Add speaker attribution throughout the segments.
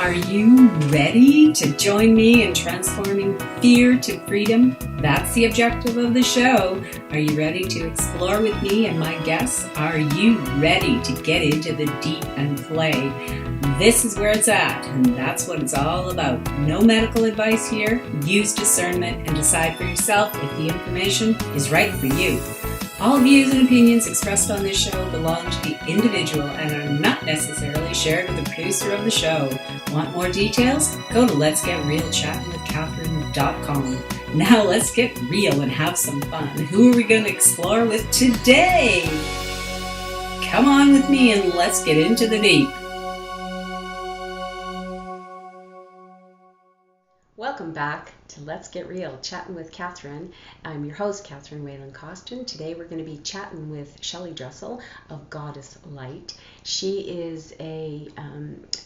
Speaker 1: Are you ready to join me in transforming fear to freedom? That's the objective of the show. Are you ready to explore with me and my guests? Are you ready to get into the deep and play? This is where it's at, and that's what it's all about. No medical advice here. Use discernment and decide for yourself if the information is right for you. All views and opinions expressed on this show belong to the individual and are not necessarily shared with the producer of the show. Want more details? Go to letsgetrealchattingwithcatherine.com. Now let's get real and have some fun. Who are we going to explore with today? Come on with me and let's get into the deep. Welcome back to Let's Get Real, Chatting with Catherine. I'm your host, Catherine Whalen Costin. Today we're going to be chatting with Shelly Dressel of Goddess Light. She is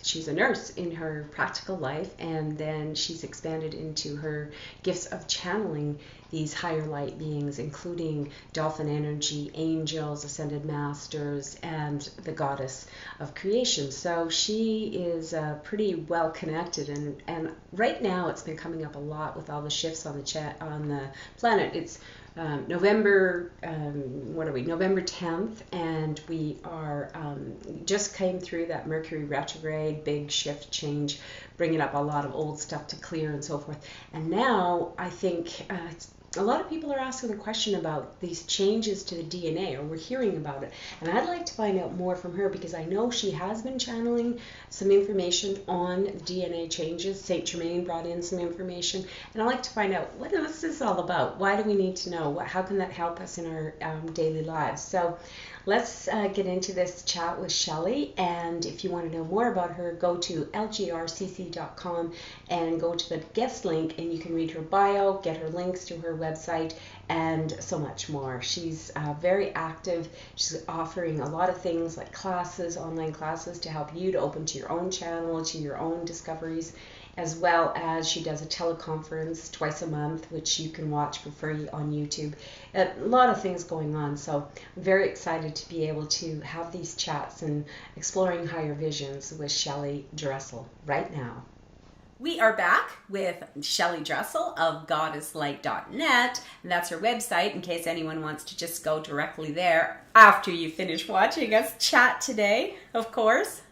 Speaker 1: she's a nurse in her practical life, and then she's expanded into her gifts of channeling these higher light beings, including dolphin energy, angels, ascended masters, and the goddess of creation. So she is pretty well connected, and right now it's been coming up a lot with all the shifts on the planet. It's November 10th, and we are just came through that Mercury retrograde, big shift change, bringing up a lot of old stuff to clear and so forth. And now I think a lot of people are asking the question about these changes to the DNA, or we're hearing about it. And I'd like to find out more from her, because I know she has been channeling some information on DNA changes. Saint Germain brought in some information. And I'd like to find out, what is this all about? Why do we need to know? How can that help us in our daily lives? So let's get into this chat with Shelly. And if you want to know more about her, go to lgrcc.com and go to the guest link, and you can read her bio, get her links to her website, and so much more. She's very active. She's offering a lot of things like classes, online classes, to help you to open to your own channel, to your own discoveries, as well as she does a teleconference twice a month, which you can watch for free on YouTube. A lot of things going on, so I'm very excited to be able to have these chats and exploring higher visions with Shelly Dressel right now. We are back with Shelly Dressel of goddesslight.net, and that's her website in case anyone wants to just go directly there after you finish watching us chat today, of course.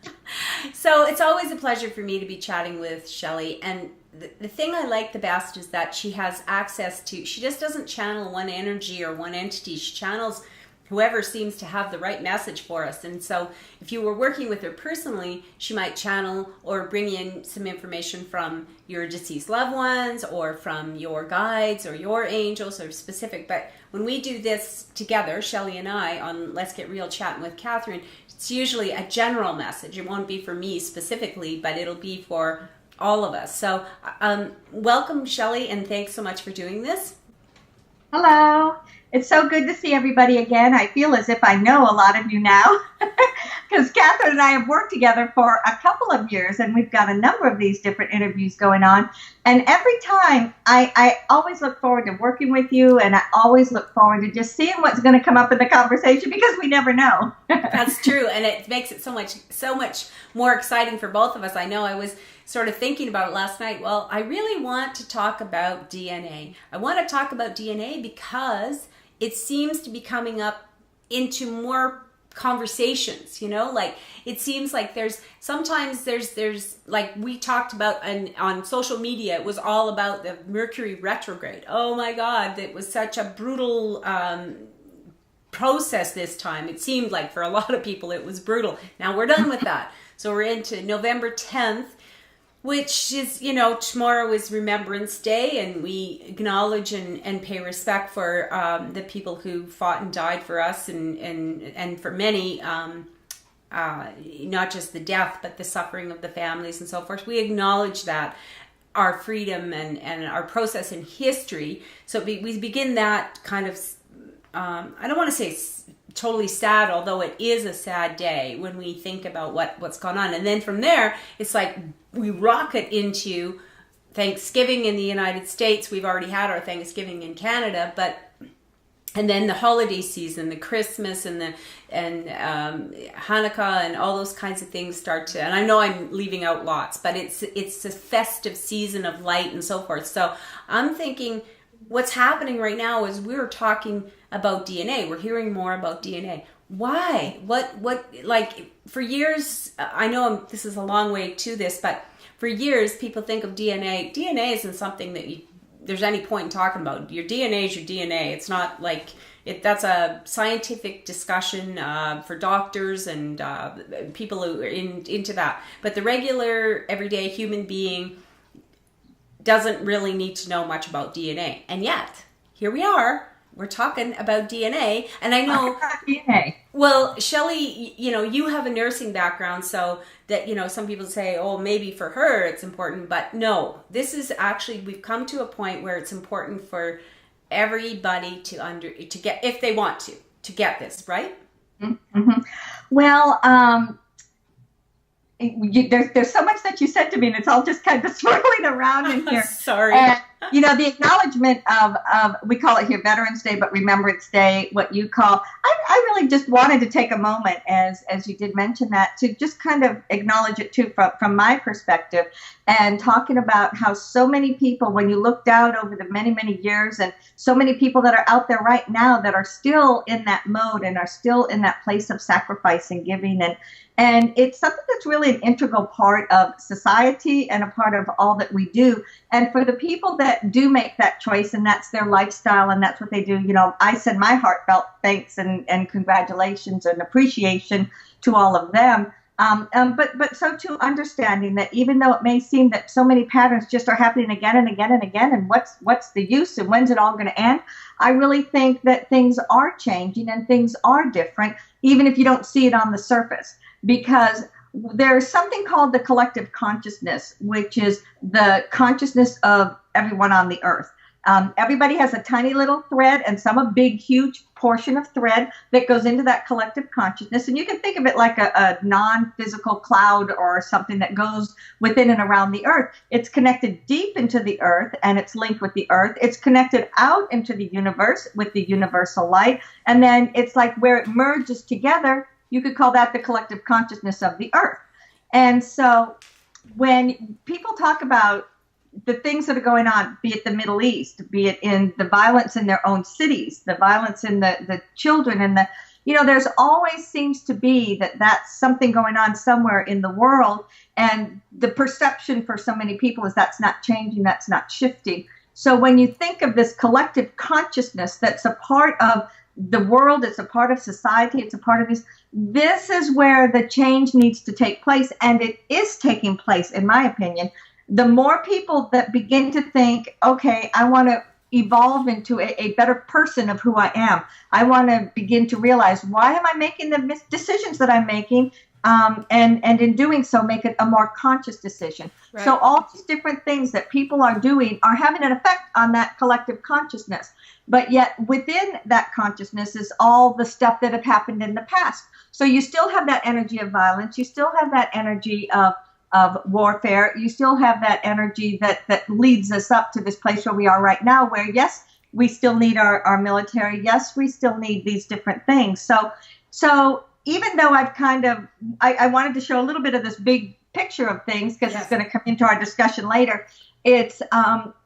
Speaker 1: So it's always a pleasure for me to be chatting with Shelly, and the thing I like the best is that she has access to, she just doesn't channel one energy or one entity, she channels whoever seems to have the right message for us. And so if you were working with her personally, she might channel or bring in some information from your deceased loved ones, or from your guides or your angels, or specific. But when we do this together, Shelly and I, on Let's Get Real Chatting with Catherine, it's usually a general message. It won't be for me specifically, but it'll be for all of us. So welcome, Shelly, and thanks so much for doing this.
Speaker 2: Hello. It's so good to see everybody again. I feel as if I know a lot of you now, because Catherine and I have worked together for a couple of years, and we've got a number of these different interviews going on. And every time, I always look forward to working with you, and I always look forward to just seeing what's going to come up in the conversation, because we never know.
Speaker 1: That's true, and it makes it so much more exciting for both of us. I know I was sort of thinking about it last night. Well, I really want to talk about DNA. I want to talk about DNA because it seems to be coming up into more conversations, like it seems like there's like we talked about on social media, it was all about the Mercury retrograde. Oh my God, it was such a brutal process this time. It seemed like for a lot of people it was brutal. Now we're done with that. So we're into November 10th, which is, tomorrow is Remembrance Day, and we acknowledge and pay respect for the people who fought and died for us, and for many, not just the death, but the suffering of the families and so forth. We acknowledge that, our freedom and our process in history. So we begin that kind of, I don't want to say totally sad, although it is a sad day when we think about what's gone on. And then from there, it's like we rocket into Thanksgiving in the United States. We've already had our Thanksgiving in Canada, but and then the holiday season, the Christmas and Hanukkah and all those kinds of things start to, and I know I'm leaving out lots, but it's a festive season of light and so forth. So I'm thinking what's happening right now is we're talking about DNA. We're hearing more about DNA. Why? What, like for years, I know this is a long way to this, but for years people think of DNA. DNA isn't something that there's any point in talking about. Your DNA is your DNA. It's not like that's a scientific discussion for doctors and people who are into that. But the regular, everyday human being doesn't really need to know much about DNA. And yet, here we are. We're talking about DNA, and I know DNA. Well, Shelly, you have a nursing background, so that some people say, oh, maybe for her it's important, but no, this is actually, we've come to a point where it's important for everybody to get, if they want to get this, right?
Speaker 2: Mm-hmm. Well, there's so much that you said to me, and it's all just kind of swirling around in here.
Speaker 1: Sorry.
Speaker 2: And, the acknowledgement of, we call it here Veterans Day, but Remembrance Day, what you call, I really just wanted to take a moment, as you did mention that, to just kind of acknowledge it too from my perspective, and talking about how so many people, when you looked out over the many, many years, and so many people that are out there right now that are still in that mode and are still in that place of sacrifice and giving, and it's something that's really an integral part of society and a part of all that we do. And for the people that do make that choice, and that's their lifestyle and that's what they do, I send my heartfelt thanks and congratulations and appreciation to all of them. But so too understanding that even though it may seem that so many patterns just are happening again and again and again, and what's the use and when's it all going to end? I really think that things are changing and things are different, even if you don't see it on the surface. Because there's something called the collective consciousness, which is the consciousness of everyone on the earth. Everybody has a tiny little thread and some a big, huge portion of thread that goes into that collective consciousness. And you can think of it like a non-physical cloud or something that goes within and around the earth. It's connected deep into the earth and it's linked with the earth. It's connected out into the universe with the universal light. And then it's like where it merges together. You could call that the collective consciousness of the earth. And so when people talk about the things that are going on, be it the Middle East, be it in the violence in their own cities, the violence in the children, and there's always seems to be that's something going on somewhere in the world. And the perception for so many people is that's not changing, that's not shifting. So when you think of this collective consciousness that's a part of the world, it's a part of society, it's a part of this is where the change needs to take place, and it is taking place, in my opinion. The more people that begin to think, okay, I want to evolve into a better person of who I am. I want to begin to realize, why am I making the decisions that I'm making? And in doing so, make it a more conscious decision. Right. So all these different things that people are doing are having an effect on that collective consciousness. But yet within that consciousness is all the stuff that have happened in the past. So you still have that energy of violence. You still have that energy of warfare. You still have that energy that leads us up to this place where we are right now, where, yes, we still need our military. Yes, we still need these different things. So even though I wanted to show a little bit of this big picture of things, because It's going to come into our discussion later. It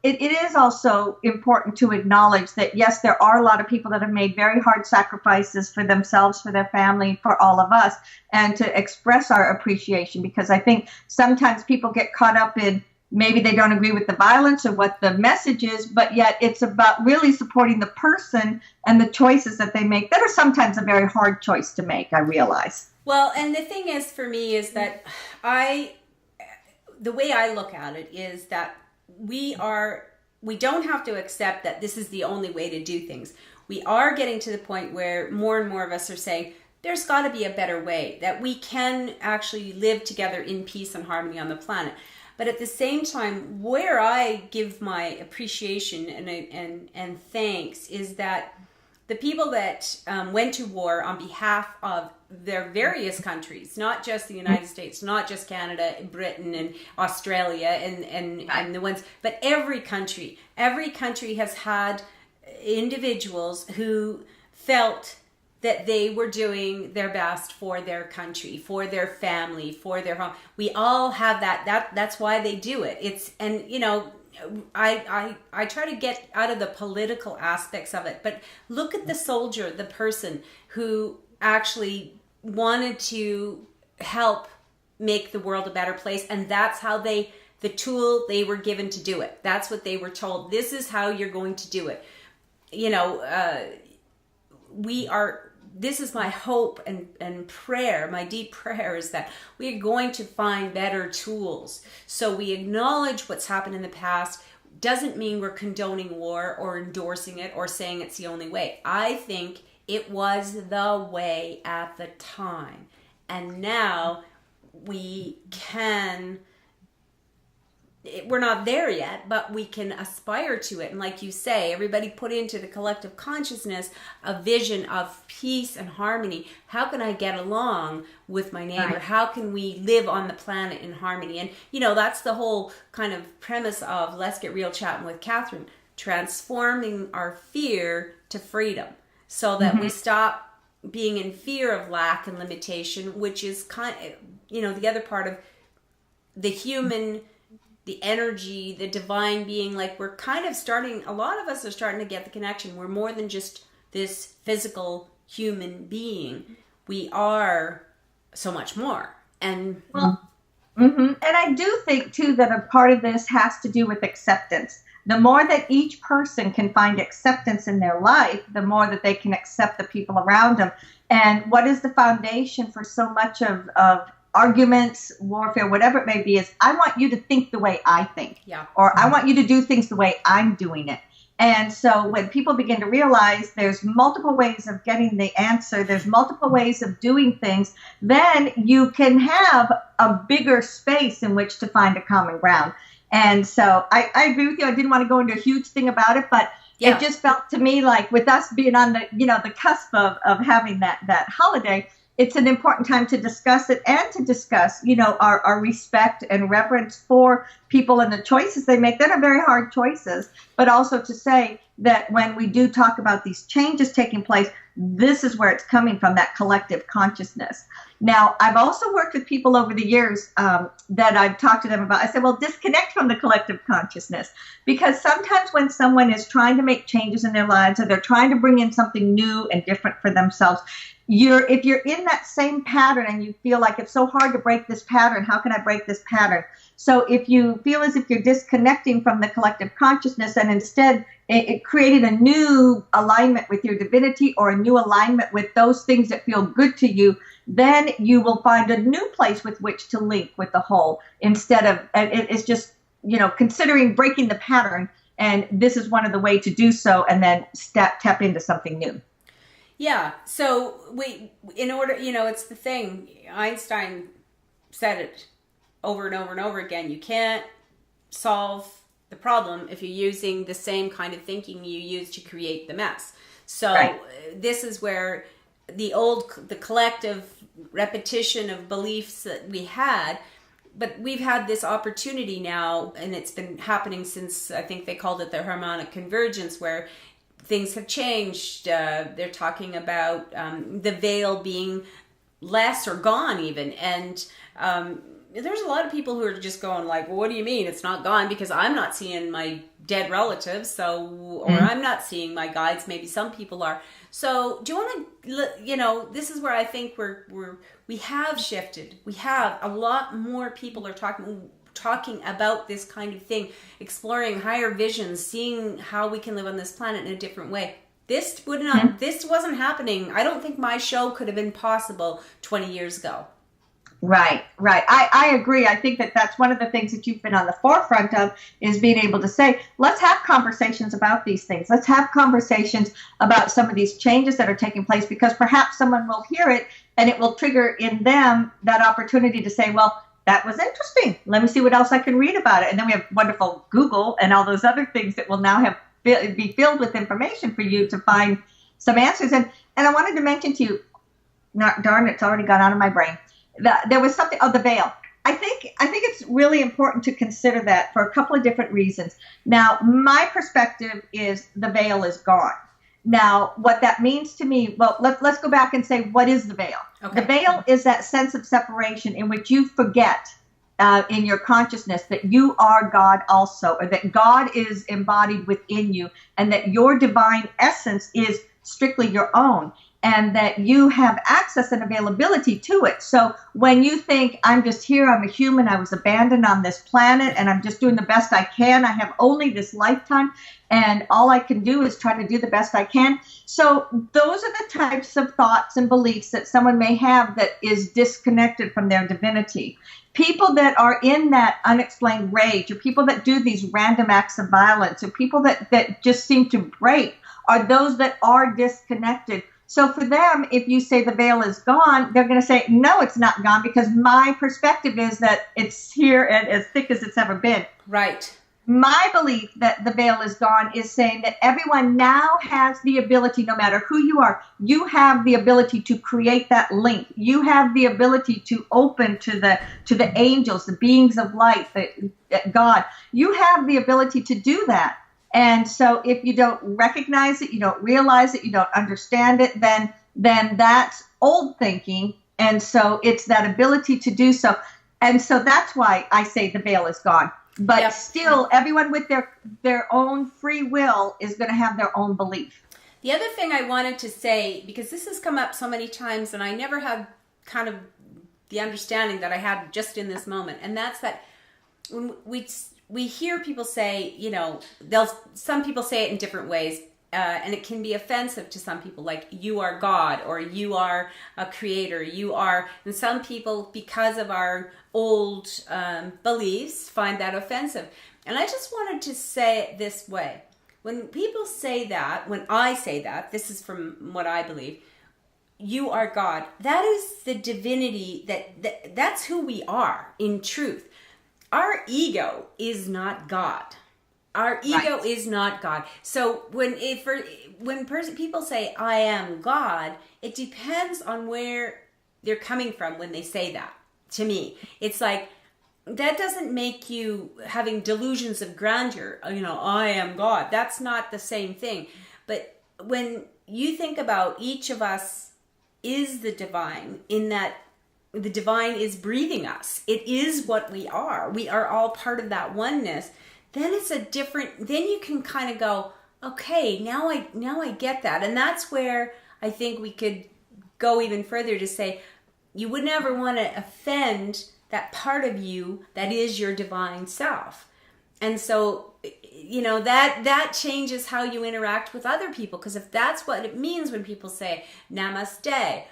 Speaker 2: is also important to acknowledge that, yes, there are a lot of people that have made very hard sacrifices for themselves, for their family, for all of us, and to express our appreciation, because I think sometimes people get caught up in maybe they don't agree with the violence or what the message is, but yet it's about really supporting the person and the choices that they make that are sometimes a very hard choice to make, I realize.
Speaker 1: Well, and the thing is for me is that the way I look at it is that we don't have to accept that this is the only way to do things. We are getting to the point where more and more of us are saying there's got to be a better way, that we can actually live together in peace and harmony on the planet. But at the same time, where I give my appreciation and thanks is that the people that went to war on behalf of their various countries, not just the United States, not just Canada, Britain, and Australia, and the ones, but every country has had
Speaker 3: individuals who felt that they were doing their best for their country, for their family, for their home. We all have that's why they do it. I try to get out of the political aspects of it, but look at the soldier, the person who actually wanted to help make the world a better place, and that's how the tool they were given to do it. That's what they were told. This is how you're going to do it. This is my hope and prayer, my deep prayer is that we are going to find better tools. So we acknowledge what's happened in the past. Doesn't mean we're condoning war or endorsing it or saying it's the only way. I think it was the way at the time. And now we're not there yet, but we can aspire to it. And like you say, everybody put into the collective consciousness a vision of peace and harmony. How can I get along with my neighbor?
Speaker 2: Right.
Speaker 3: How can we live on the planet in harmony? And, that's the whole kind of premise of Let's Get Real Chatting with Catherine, transforming our fear to freedom so that we stop being in fear of lack and limitation, which is the other part of the human, the energy, the divine being. Like we're kind of a lot of us are starting to get the connection. We're more than just this physical human being. We are so much more. And
Speaker 2: and I do think too that a part of this has to do with acceptance. The more that each person can find acceptance in their life, the more that they can accept the people around them. And what is the foundation for so much of arguments, warfare, whatever it may be, is I want you to think the way I think.
Speaker 3: Yeah.
Speaker 2: Or I want you to do things the way I'm doing it. And so when people begin to realize there's multiple ways of getting the answer, there's multiple ways of doing things, then you can have a bigger space in which to find a common ground. And so I agree with you. I didn't want to go into a huge thing about it, but it just felt to me like with us being on the cusp of having that holiday, it's an important time to discuss it and to discuss, our respect and reverence for people and the choices they make that are very hard choices, but also to say that when we do talk about these changes taking place, this is where it's coming from, that collective consciousness. Now, I've also worked with people over the years that I've talked to them about. I said, well, disconnect from the collective consciousness, because sometimes when someone is trying to make changes in their lives or they're trying to bring in something new and different for themselves, if you're in that same pattern and you feel like it's so hard to break this pattern, how can I break this pattern? So if you feel as if you're disconnecting from the collective consciousness and instead it created a new alignment with your divinity or a new alignment with those things that feel good to you, then you will find a new place with which to link with the whole, instead of, it's just, considering breaking the pattern. And this is one of the ways to do so, and then tap into something new.
Speaker 3: Yeah. So it's the thing. Einstein said it over and over and over again. You can't solve the problem if you're using the same kind of thinking you use to create the mess. So This is where the collective repetition of beliefs that we had, but we've had this opportunity now, and it's been happening since, I think they called it the harmonic convergence, where things have changed. They're talking about the veil being less or gone even. And there's a lot of people who are just going like, well, what do you mean it's not gone? Because I'm not seeing my dead relatives, or I'm not seeing my guides. Maybe some people are. So do you want to, this is where I think we have shifted. We have a lot more people are talking about this kind of thing, exploring higher visions, seeing how we can live on this planet in a different way. This wasn't happening. I don't think my show could have been possible 20 years ago.
Speaker 2: Right. I agree. I think that's one of the things that you've been on the forefront of, is being able to say, let's have conversations about these things. Let's have conversations about some of these changes that are taking place, because perhaps someone will hear it and it will trigger in them that opportunity to say, well, that was interesting. Let me see what else I can read about it. And then we have wonderful Google and all those other things that will now be filled with information for you to find some answers. And I wanted to mention to you, darn, it's already gone out of my brain. There was something, the veil. I think it's really important to consider that for a couple of different reasons. Now, my perspective is the veil is gone. Now, what that means to me, well, let's go back and say, what is the veil?
Speaker 3: Okay.
Speaker 2: The veil is that sense of separation in which you forget in your consciousness that you are God also, or that God is embodied within you, and that your divine essence is strictly your own, and that you have access and availability to it. So when you think, I'm just here, I'm a human, I was abandoned on this planet, and I'm just doing the best I can, I have only this lifetime, and all I can do is try to do the best I can. So those are the types of thoughts and beliefs that someone may have that is disconnected from their divinity. People that are in that unexplained rage, or people that do these random acts of violence, or people that just seem to break, are those that are disconnected. So for them, if you say the veil is gone, they're going to say, no, it's not gone, because my perspective is that it's here and as thick as it's ever been.
Speaker 3: Right.
Speaker 2: My belief that the veil is gone is saying that everyone now has the ability, no matter who you are, you have the ability to create that link. You have the ability to open to the angels, the beings of light, God. You have the ability to do that. And so if you don't recognize it, you don't realize it, you don't understand it, then that's old thinking. And so it's that ability to do so. And so that's why I say the veil is gone. But still, everyone with their own free will is going to have their own belief.
Speaker 3: The other thing I wanted to say, because this has come up so many times, and I never had kind of the understanding that I had just in this moment, and that's that when we hear people say, you know, some people say it in different ways, and it can be offensive to some people, like you are God, or you are a creator, and some people, because of our old beliefs, find that offensive. And I just wanted to say it this way. When people say that, when I say that, this is from what I believe, you are God, that is the divinity, that's who we are in truth. Our ego is not God. Our ego is not God. So when people say, I am God, it depends on where they're coming from when they say that. To me, it's like, that doesn't make you having delusions of grandeur. You know, I am God. That's not the same thing. But when you think about each of us is the divine, in that the divine is breathing us. It is what we are. We are all part of that oneness. Then it's then you can kind of go, okay, now I get that. And that's where I think we could go even further to say, you would never want to offend that part of you that is your divine self. And so, you know, that changes how you interact with other people. Because if that's what it means when people say, namaste,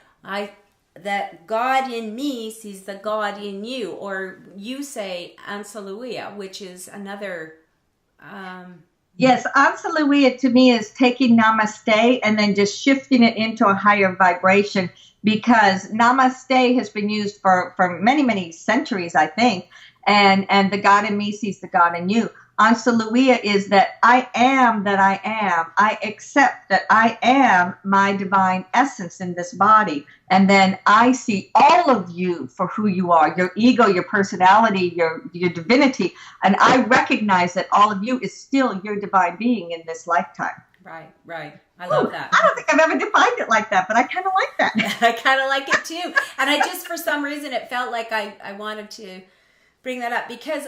Speaker 3: that God in me sees the God in you. Or you say Ansaluia, which is another...
Speaker 2: Yes, Ansaluia to me is taking namaste and then just shifting it into a higher vibration, because namaste has been used for many, many centuries, I think, and the God in me sees the God in you. Ansaluia is that I am that I am. I accept that I am my divine essence in this body. And then I see all of you for who you are, your ego, your personality, your divinity. And I recognize that all of you is still your divine being in this lifetime.
Speaker 3: Right. I love that.
Speaker 2: I don't think I've ever defined it like that, but I kind of like that.
Speaker 3: I kind of like it too. And I just, for some reason, it felt like I wanted to bring that up because,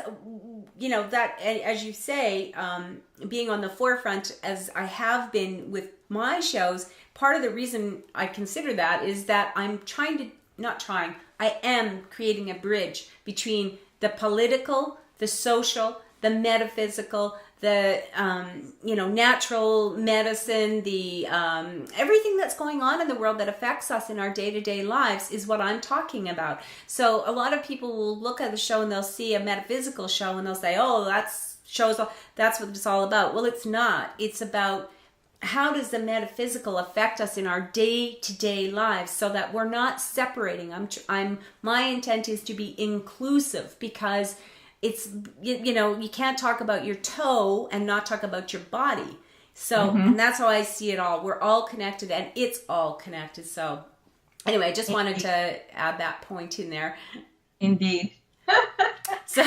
Speaker 3: you know, that, as you say, being on the forefront as I have been with my shows, part of the reason I consider that is that I am creating a bridge between the political, the social, the metaphysical, the natural medicine, the everything that's going on in the world that affects us in our day-to-day lives is what I'm talking about. So a lot of people will look at the show and they'll see a metaphysical show and they'll say, oh, that's what it's all about. Well, it's not. It's about how does the metaphysical affect us in our day-to-day lives so that we're not separating. My intent is to be inclusive, because it's, you can't talk about your toe and not talk about your body. So, and that's how I see it all. We're all connected and it's all connected. So anyway, I just wanted to add that point in there.
Speaker 2: Indeed.
Speaker 3: So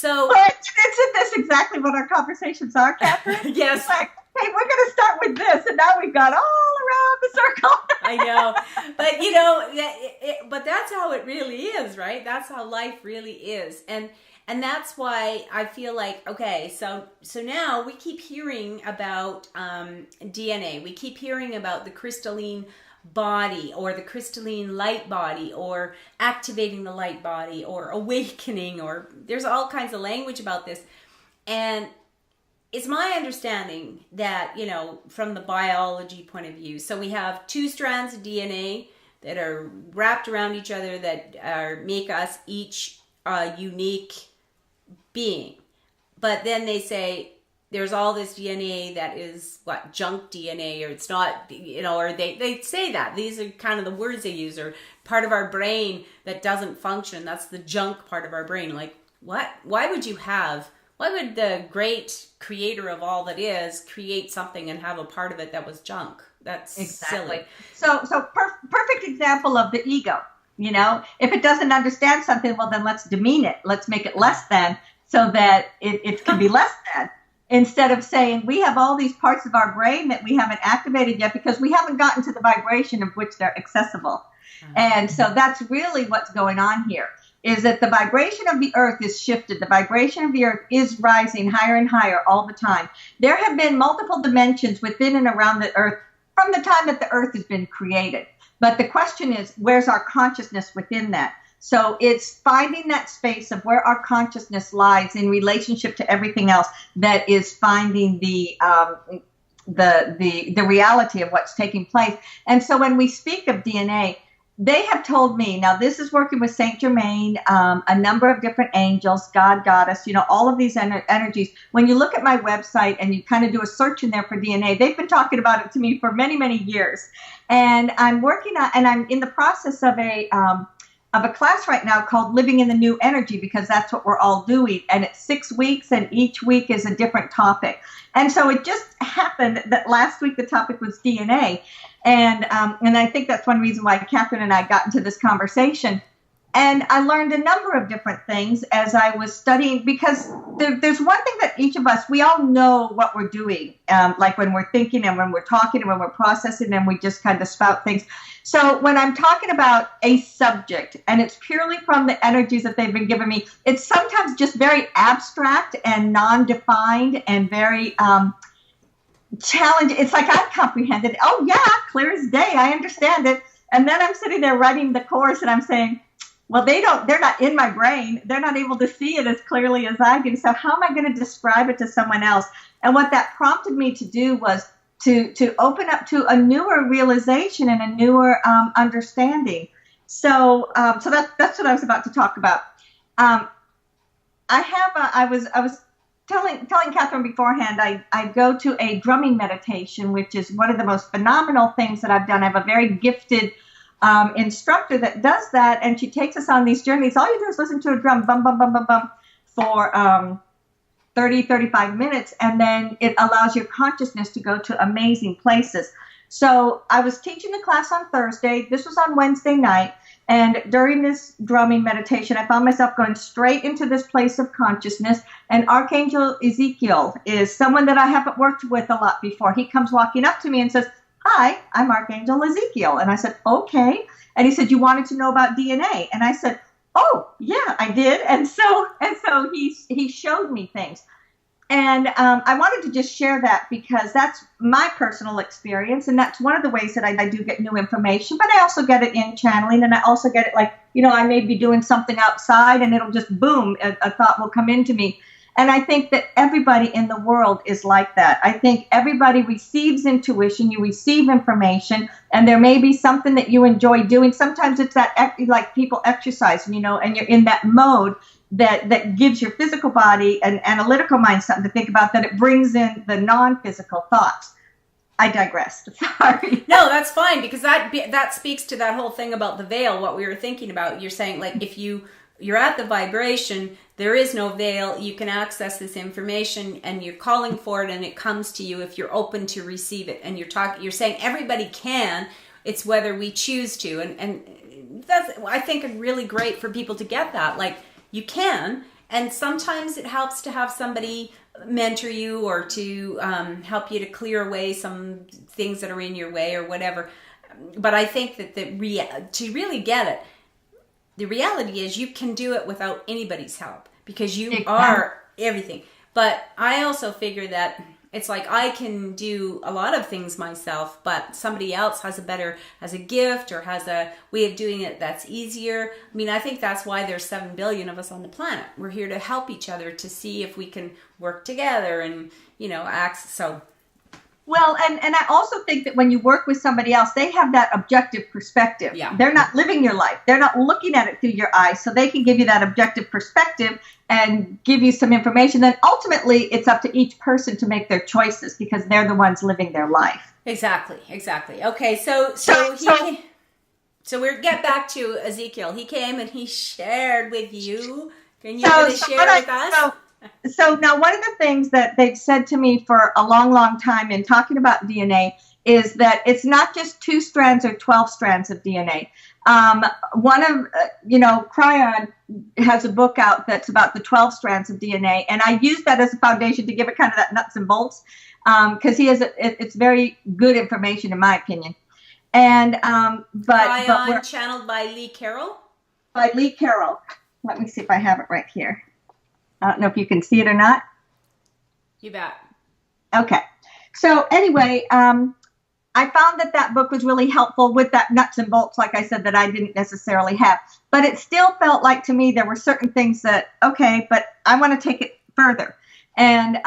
Speaker 2: But isn't this exactly what our conversations are, Catherine?
Speaker 3: yes.
Speaker 2: It's like, hey, we're going to start with this, and now we've got all around the circle.
Speaker 3: I know, but but that's how it really is, right? That's how life really is, and that's why I feel like, okay, so now we keep hearing about DNA. We keep hearing about the crystalline body, or the crystalline light body, or activating the light body, or awakening, or there's all kinds of language about this. And it's my understanding that, from the biology point of view, so we have 2 strands of DNA that are wrapped around each other that make us each a unique being. But then they say there's all this DNA that is junk DNA, or it's not, or they say that these are kind of the words they use, or part of our brain that doesn't function. That's the junk part of our brain. Like, what? Why would the great creator of all that is create something and have a part of it that was junk? That's silly.
Speaker 2: So perfect example of the ego. If it doesn't understand something, well, then let's demean it. Let's make it less than, so that it can be less than. Instead of saying we have all these parts of our brain that we haven't activated yet because we haven't gotten to the vibration of which they're accessible. And so that's really what's going on here, is that the vibration of the earth is shifted. The vibration of the earth is rising higher and higher all the time. There have been multiple dimensions within and around the earth from the time that the earth has been created. But the question is, where's our consciousness within that? So it's finding that space of where our consciousness lies in relationship to everything else, that is finding the reality of what's taking place. And so when we speak of DNA, they have told me, now this is working with Saint Germain, a number of different angels, God, Goddess, all of these energies. When you look at my website and you kind of do a search in there for DNA, they've been talking about it to me for many, many years. And I'm working on, and I'm in the process of a class right now called Living in the New Energy, because that's what we're all doing. And it's 6 weeks, and each week is a different topic. And so it just happened that last week the topic was DNA. And I think that's one reason why Catherine and I got into this conversation. And I learned a number of different things as I was studying, because there's one thing that each of us, we all know what we're doing, like when we're thinking and when we're talking and when we're processing, and we just kind of spout things. So when I'm talking about a subject and it's purely from the energies that they've been giving me, it's sometimes just very abstract and non-defined and very challenging. It's like I comprehended. Oh yeah, clear as day. I understand it. And then I'm sitting there writing the course and I'm saying, well, they're not in my brain. They're not able to see it as clearly as I do. So how am I going to describe it to someone else? And what that prompted me to do was to open up to a newer realization and a newer understanding. So that's what I was about to talk about. I was telling Catherine beforehand, I go to a drumming meditation, which is one of the most phenomenal things that I've done. I have a very gifted instructor that does that, and she takes us on these journeys. All you do is listen to a drum, bum, bum, bum, bum, bum, for 30, 35 minutes, and then it allows your consciousness to go to amazing places. So I was teaching the class on Thursday. This was on Wednesday night. And during this drumming meditation, I found myself going straight into this place of consciousness. And Archangel Ezekiel is someone that I haven't worked with a lot before. He comes walking up to me and says, "Hi, I'm Archangel Ezekiel." And I said, "Okay." And he said, "You wanted to know about DNA?" And I said, "Oh, yeah, I did." And so he showed me things. And I wanted to just share that because that's my personal experience. And that's one of the ways that I do get new information. But I also get it in channeling. And I also get it like, I may be doing something outside and it'll just boom, a thought will come into me. And I think that everybody in the world is like that. I think everybody receives intuition, you receive information, and there may be something that you enjoy doing. Sometimes it's that, like people exercise, and you're in that mode that gives your physical body an analytical mind something to think about, that it brings in the non-physical thoughts. I digressed. Sorry.
Speaker 3: No, that's fine, because that speaks to that whole thing about the veil, what we were thinking about. You're saying, like, if you're at the vibration, there is no veil. You can access this information, and you're calling for it, and it comes to you if you're open to receive it. And you're saying everybody can. It's whether we choose to, and that's, I think, really great for people to get that. Like, you can. And sometimes it helps to have somebody mentor you or to help you to clear away some things that are in your way or whatever. But I think that to really get it, the reality is you can do it without anybody's help because you are everything. But I also figure that it's like I can do a lot of things myself, but somebody else has a gift or has a way of doing it that's easier. I mean, I think that's why there's 7 billion of us on the planet. We're here to help each other to see if we can work together and, act. So.
Speaker 2: Well, and I also think that when you work with somebody else, they have that objective perspective.
Speaker 3: Yeah.
Speaker 2: They're not living your life. They're not looking at it through your eyes. So they can give you that objective perspective and give you some information. Then ultimately, it's up to each person to make their choices because they're the ones living their life.
Speaker 3: Exactly. Okay, so we're get back to Ezekiel. He came and he shared with you. Can you share with us?
Speaker 2: So now one of the things that they've said to me for a long, long time in talking about DNA is that it's not just 2 strands or 12 strands of DNA. One of, Cryon has a book out that's about the 12 strands of DNA. And I use that as a foundation to give it kind of that nuts and bolts because it's very good information in my opinion. And,
Speaker 3: Cryon channeled by Lee Carroll?
Speaker 2: By Lee Carroll. Let me see if I have it right here. I don't know if you can see it or not.
Speaker 3: You bet.
Speaker 2: Okay. So anyway, I found that book was really helpful with that nuts and bolts, like I said, that I didn't necessarily have. But it still felt like to me there were certain things that, okay, but I want to take it further. And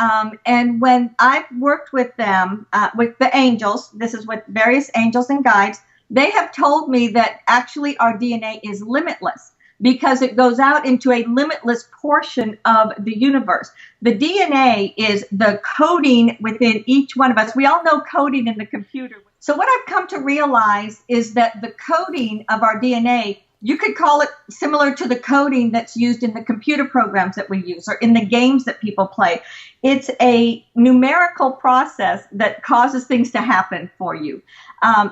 Speaker 2: when I've worked with them, with the angels, this is with various angels and guides, they have told me that actually our DNA is limitless. Because it goes out into a limitless portion of the universe. The DNA is the coding within each one of us. We all know coding in the computer. So what I've come to realize is that the coding of our DNA, you could call it similar to the coding that's used in the computer programs that we use or in the games that people play. It's a numerical process that causes things to happen for you.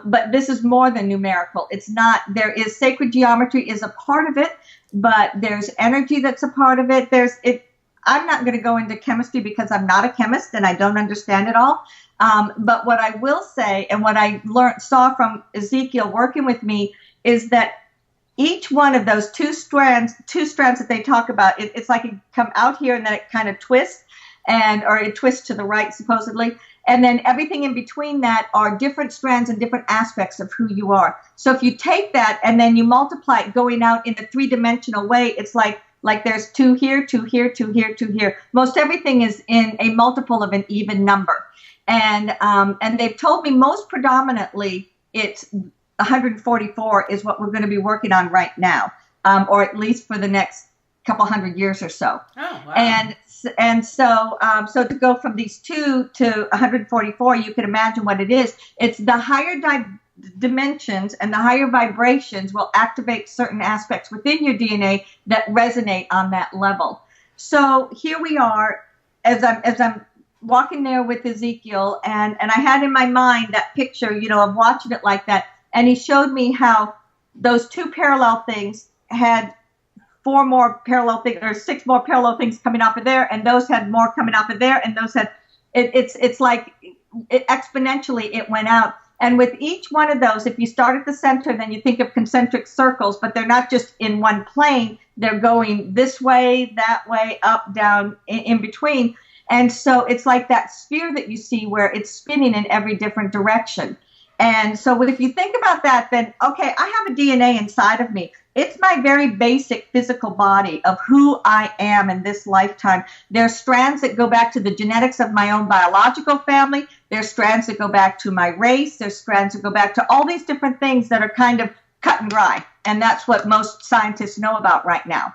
Speaker 2: But this is more than numerical. It's not, there is sacred geometry is a part of it, but there's energy that's a part of it. I'm not going to go into chemistry because I'm not a chemist and I don't understand it all. But what I will say and what I saw from Ezekiel working with me is that each one of those two strands that they talk about, it's like it come out here and then it kind of twists or it twists to the right supposedly. And then everything in between that are different strands and different aspects of who you are. So if you take that and then you multiply it going out in a 3-dimensional way, it's like there's 2 here, 2 here, 2 here, 2 here. Most everything is in a multiple of an even number. And they've told me most predominantly it's 144 is what we're going to be working on right now, or at least for the next couple hundred years or so.
Speaker 3: Oh, wow.
Speaker 2: And so to go from these 2 to 144, you can imagine what it is. It's the higher dimensions and the higher vibrations will activate certain aspects within your DNA that resonate on that level. So here we are, as I'm walking there with Ezekiel, and I had in my mind that picture, of watching it like that. And he showed me how those 2 parallel things had 4 more parallel things, or 6 more parallel things coming off of there, and those had more coming off of there, and those had, it's like exponentially it went out. And with each one of those, if you start at the center, then you think of concentric circles, but they're not just in one plane, they're going this way, that way, up, down, in between. And so it's like that sphere that you see where it's spinning in every different direction. And so if you think about that, then, okay, I have a DNA inside of me. It's my very basic physical body of who I am in this lifetime. There's strands that go back to the genetics of my own biological family. There's strands that go back to my race. There's strands that go back to all these different things that are kind of cut and dry. And that's what most scientists know about right now.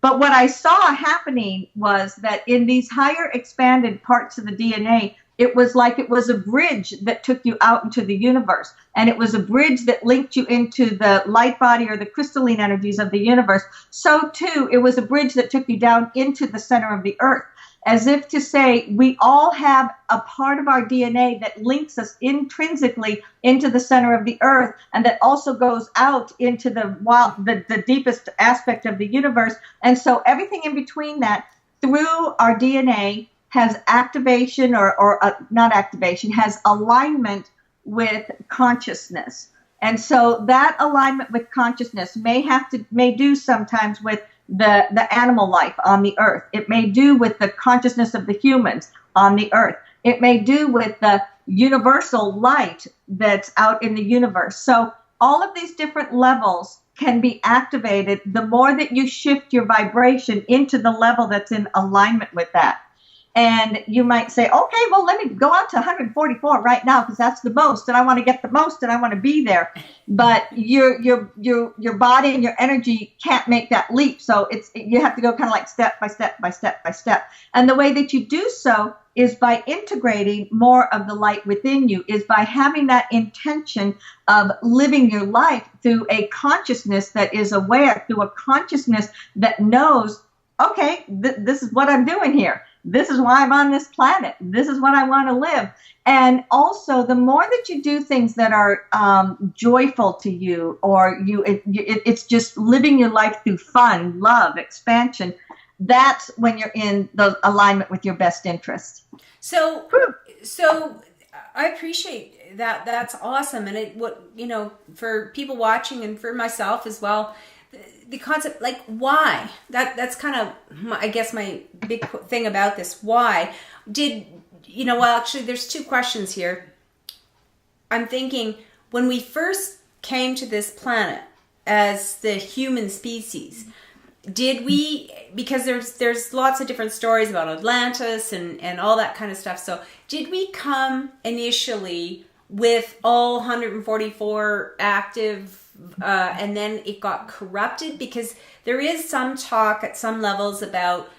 Speaker 2: But what I saw happening was that in these higher expanded parts of the DNA, it was like it was a bridge that took you out into the universe. And it was a bridge that linked you into the light body or the crystalline energies of the universe. So, too, it was a bridge that took you down into the center of the earth. as if to say we all have a part of our DNA that links us intrinsically into the center of the earth, and that also goes out into the deepest aspect of the universe. And so everything in between that, through our DNA, has activation or not activation, has alignment with consciousness. And so that alignment with consciousness may do sometimes with the animal life on the earth. It may do with the consciousness of the humans on the earth. It may do with the universal light that's out in the universe. So all of these different levels can be activated the more that you shift your vibration into the level that's in alignment with that. And you might say, okay, well, let me go out to 144 right now because that's the most, and I want to get the most, and I want to be there. But your body and your energy can't make that leap. So you have to go kind of like step by step by step by step. And the way that you do so is by integrating more of the light within you, is by having that intention of living your life through a consciousness that is aware, through a consciousness that knows, okay, this is what I'm doing here. This is why I'm on this planet. This is what I want to live. And also, the more that you do things that are joyful to you, or it's just living your life through fun, love, expansion, that's when you're in the alignment with your best interest.
Speaker 3: So I appreciate that. That's awesome. And for people watching and for myself as well, the concept, like, why? That's kind of, I guess, my big thing about this. Why actually, there's two questions here. I'm thinking, when we first came to this planet as the human species, did we, because there's lots of different stories about Atlantis and all that kind of stuff. So did we come initially with all 144 active, and then it got corrupted? Because there is some talk at some levels about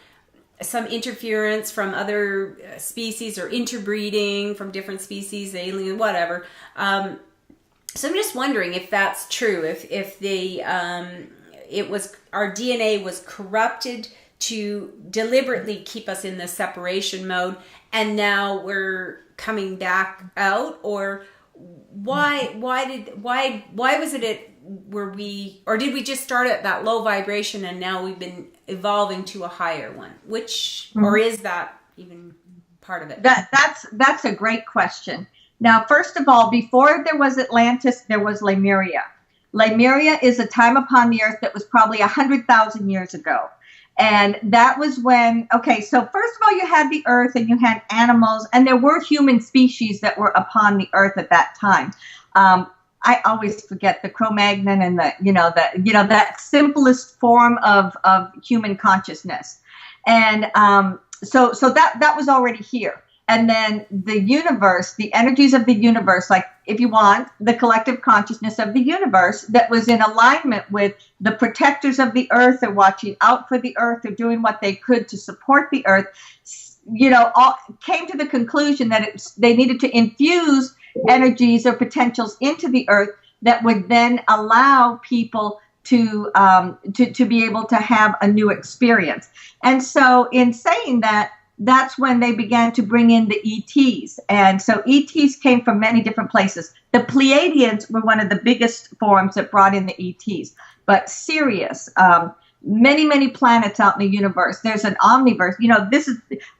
Speaker 3: some interference from other species, or interbreeding from different species, alien, whatever. So I'm just wondering if that's true, if our DNA was corrupted to deliberately keep us in the separation mode, and now we're coming back out, or why was it or did we just start at that low vibration and now we've been evolving to a higher one? Or is that even part of it?
Speaker 2: That's a great question. Now, first of all, before there was Atlantis, there was Lemuria. Lemuria is a time upon the earth that was probably 100,000 years ago. And that was when, so first of all, you had the earth and you had animals, and there were human species that were upon the earth at that time. I always forget the Cro-Magnon and that simplest form of human consciousness. And so that was already here. And then the universe, the energies of the universe, like, if you want, the collective consciousness of the universe that was in alignment with the protectors of the earth, or watching out for the earth, or doing what they could to support the earth, came to the conclusion that they needed to infuse energies or potentials into the earth that would then allow people to be able to have a new experience. And so in saying that, that's when they began to bring in the ETs. And so ETs came from many different places. The Pleiadians were one of the biggest forms that brought in the ETs. But Sirius, many, many planets out in the universe. There's an omniverse.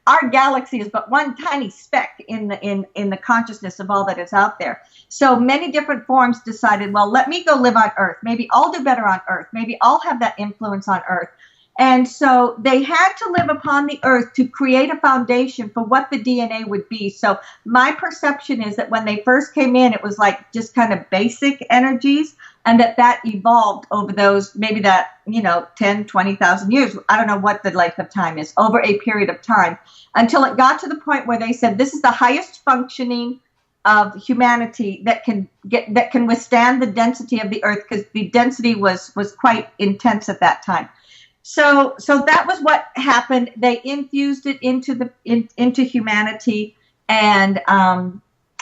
Speaker 2: Our galaxy is but one tiny speck in the consciousness of all that is out there. So many different forms decided, well, let me go live on Earth. Maybe I'll do better on Earth. Maybe I'll have that influence on Earth. And so they had to live upon the earth to create a foundation for what the DNA would be. So my perception is that when they first came in, it was like just kind of basic energies, and that evolved over those, maybe 10, 20,000 years. I don't know what the length of time is, over a period of time, until it got to the point where they said this is the highest functioning of humanity that can withstand the density of the earth, because the density was quite intense at that time. So that was what happened. They infused it into humanity, and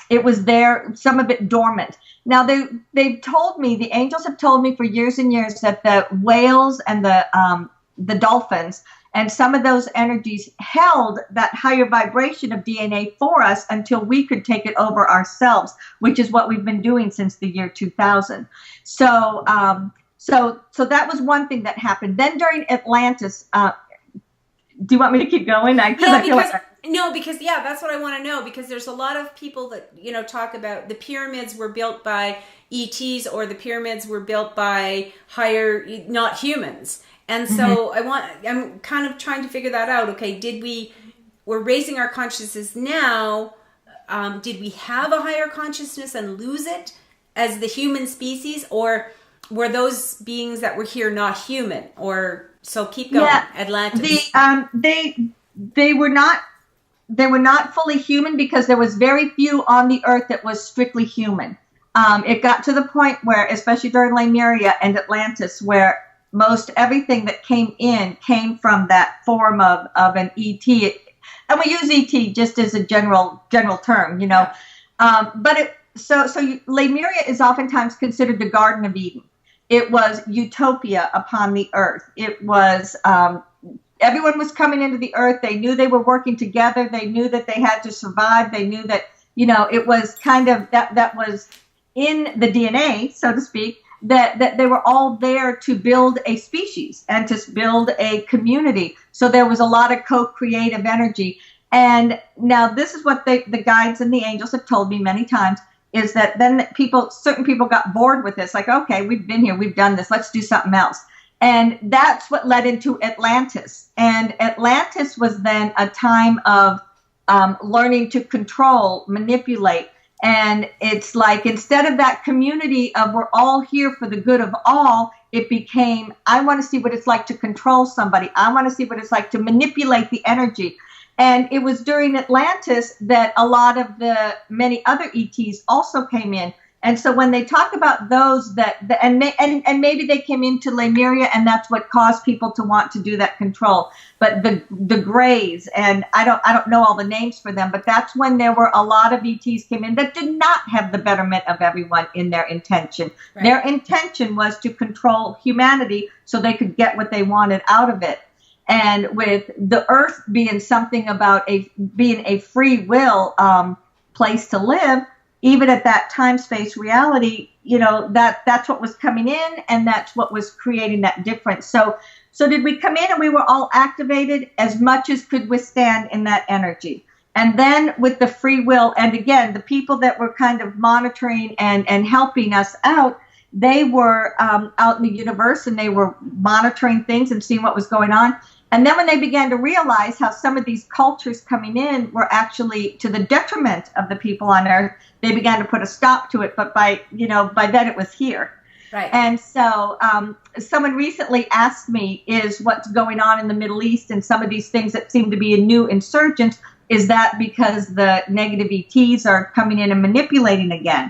Speaker 2: it was there, some of it dormant. Now they've told me, the angels have told me for years and years, that the whales and the dolphins And some of those energies held that higher vibration of DNA for us until we could take it over ourselves, which is what we've been doing since the year 2000. So that was one thing that happened. Then during Atlantis, do you want me to keep going?
Speaker 3: Because that's what I want to know, because there's a lot of people that, talk about the pyramids were built by ETs, or the pyramids were built by higher, not humans. And so I'm kind of trying to figure that out. Okay, we're raising our consciousness now. Did we have a higher consciousness and lose it as the human species, or were those beings that were here not human? Or so keep going. Yeah, Atlantis.
Speaker 2: They were not fully human, because there was very few on the earth that was strictly human. It got to the point where, especially during Lemuria and Atlantis, where most everything that came from that form of an ET, and we use ET just as a general term, Lemuria is oftentimes considered the Garden of Eden. It was utopia upon the earth. It was everyone was coming into the earth. They knew they were working together. They knew that they had to survive. They knew that it was kind of that was in the DNA, so to speak, that they were all there to build a species and to build a community. So there was a lot of co-creative energy. And now this is what the guides and the angels have told me many times, is that then certain people got bored with this. Like, okay, we've been here, we've done this, let's do something else. And that's what led into Atlantis. And Atlantis was then a time of learning to control, manipulate. And it's like, instead of that community of we're all here for the good of all, it became, I want to see what it's like to control somebody. I want to see what it's like to manipulate the energy. And it was during Atlantis that a lot of the many other ETs also came in. And so when they talk about those and maybe they came into Lemuria, and that's what caused people to want to do that control. But the Greys, and I don't know all the names for them, but that's when there were a lot of ETs came in that did not have the betterment of everyone in their intention. Right. Their intention was to control humanity so they could get what they wanted out of it. And with the earth being something about being a free will place to live, even at that time space reality, that's what was coming in, and that's what was creating that difference. So did we come in and we were all activated as much as could withstand in that energy? And then with the free will, and again, the people that were kind of monitoring and helping us out, they were out in the universe, and they were monitoring things and seeing what was going on. And then when they began to realize how some of these cultures coming in were actually to the detriment of the people on Earth, they began to put a stop to it. But by then it was here. Right. And so someone recently asked me, is what's going on in the Middle East and some of these things that seem to be a new insurgents, is that because the negative ETs are coming in and manipulating again?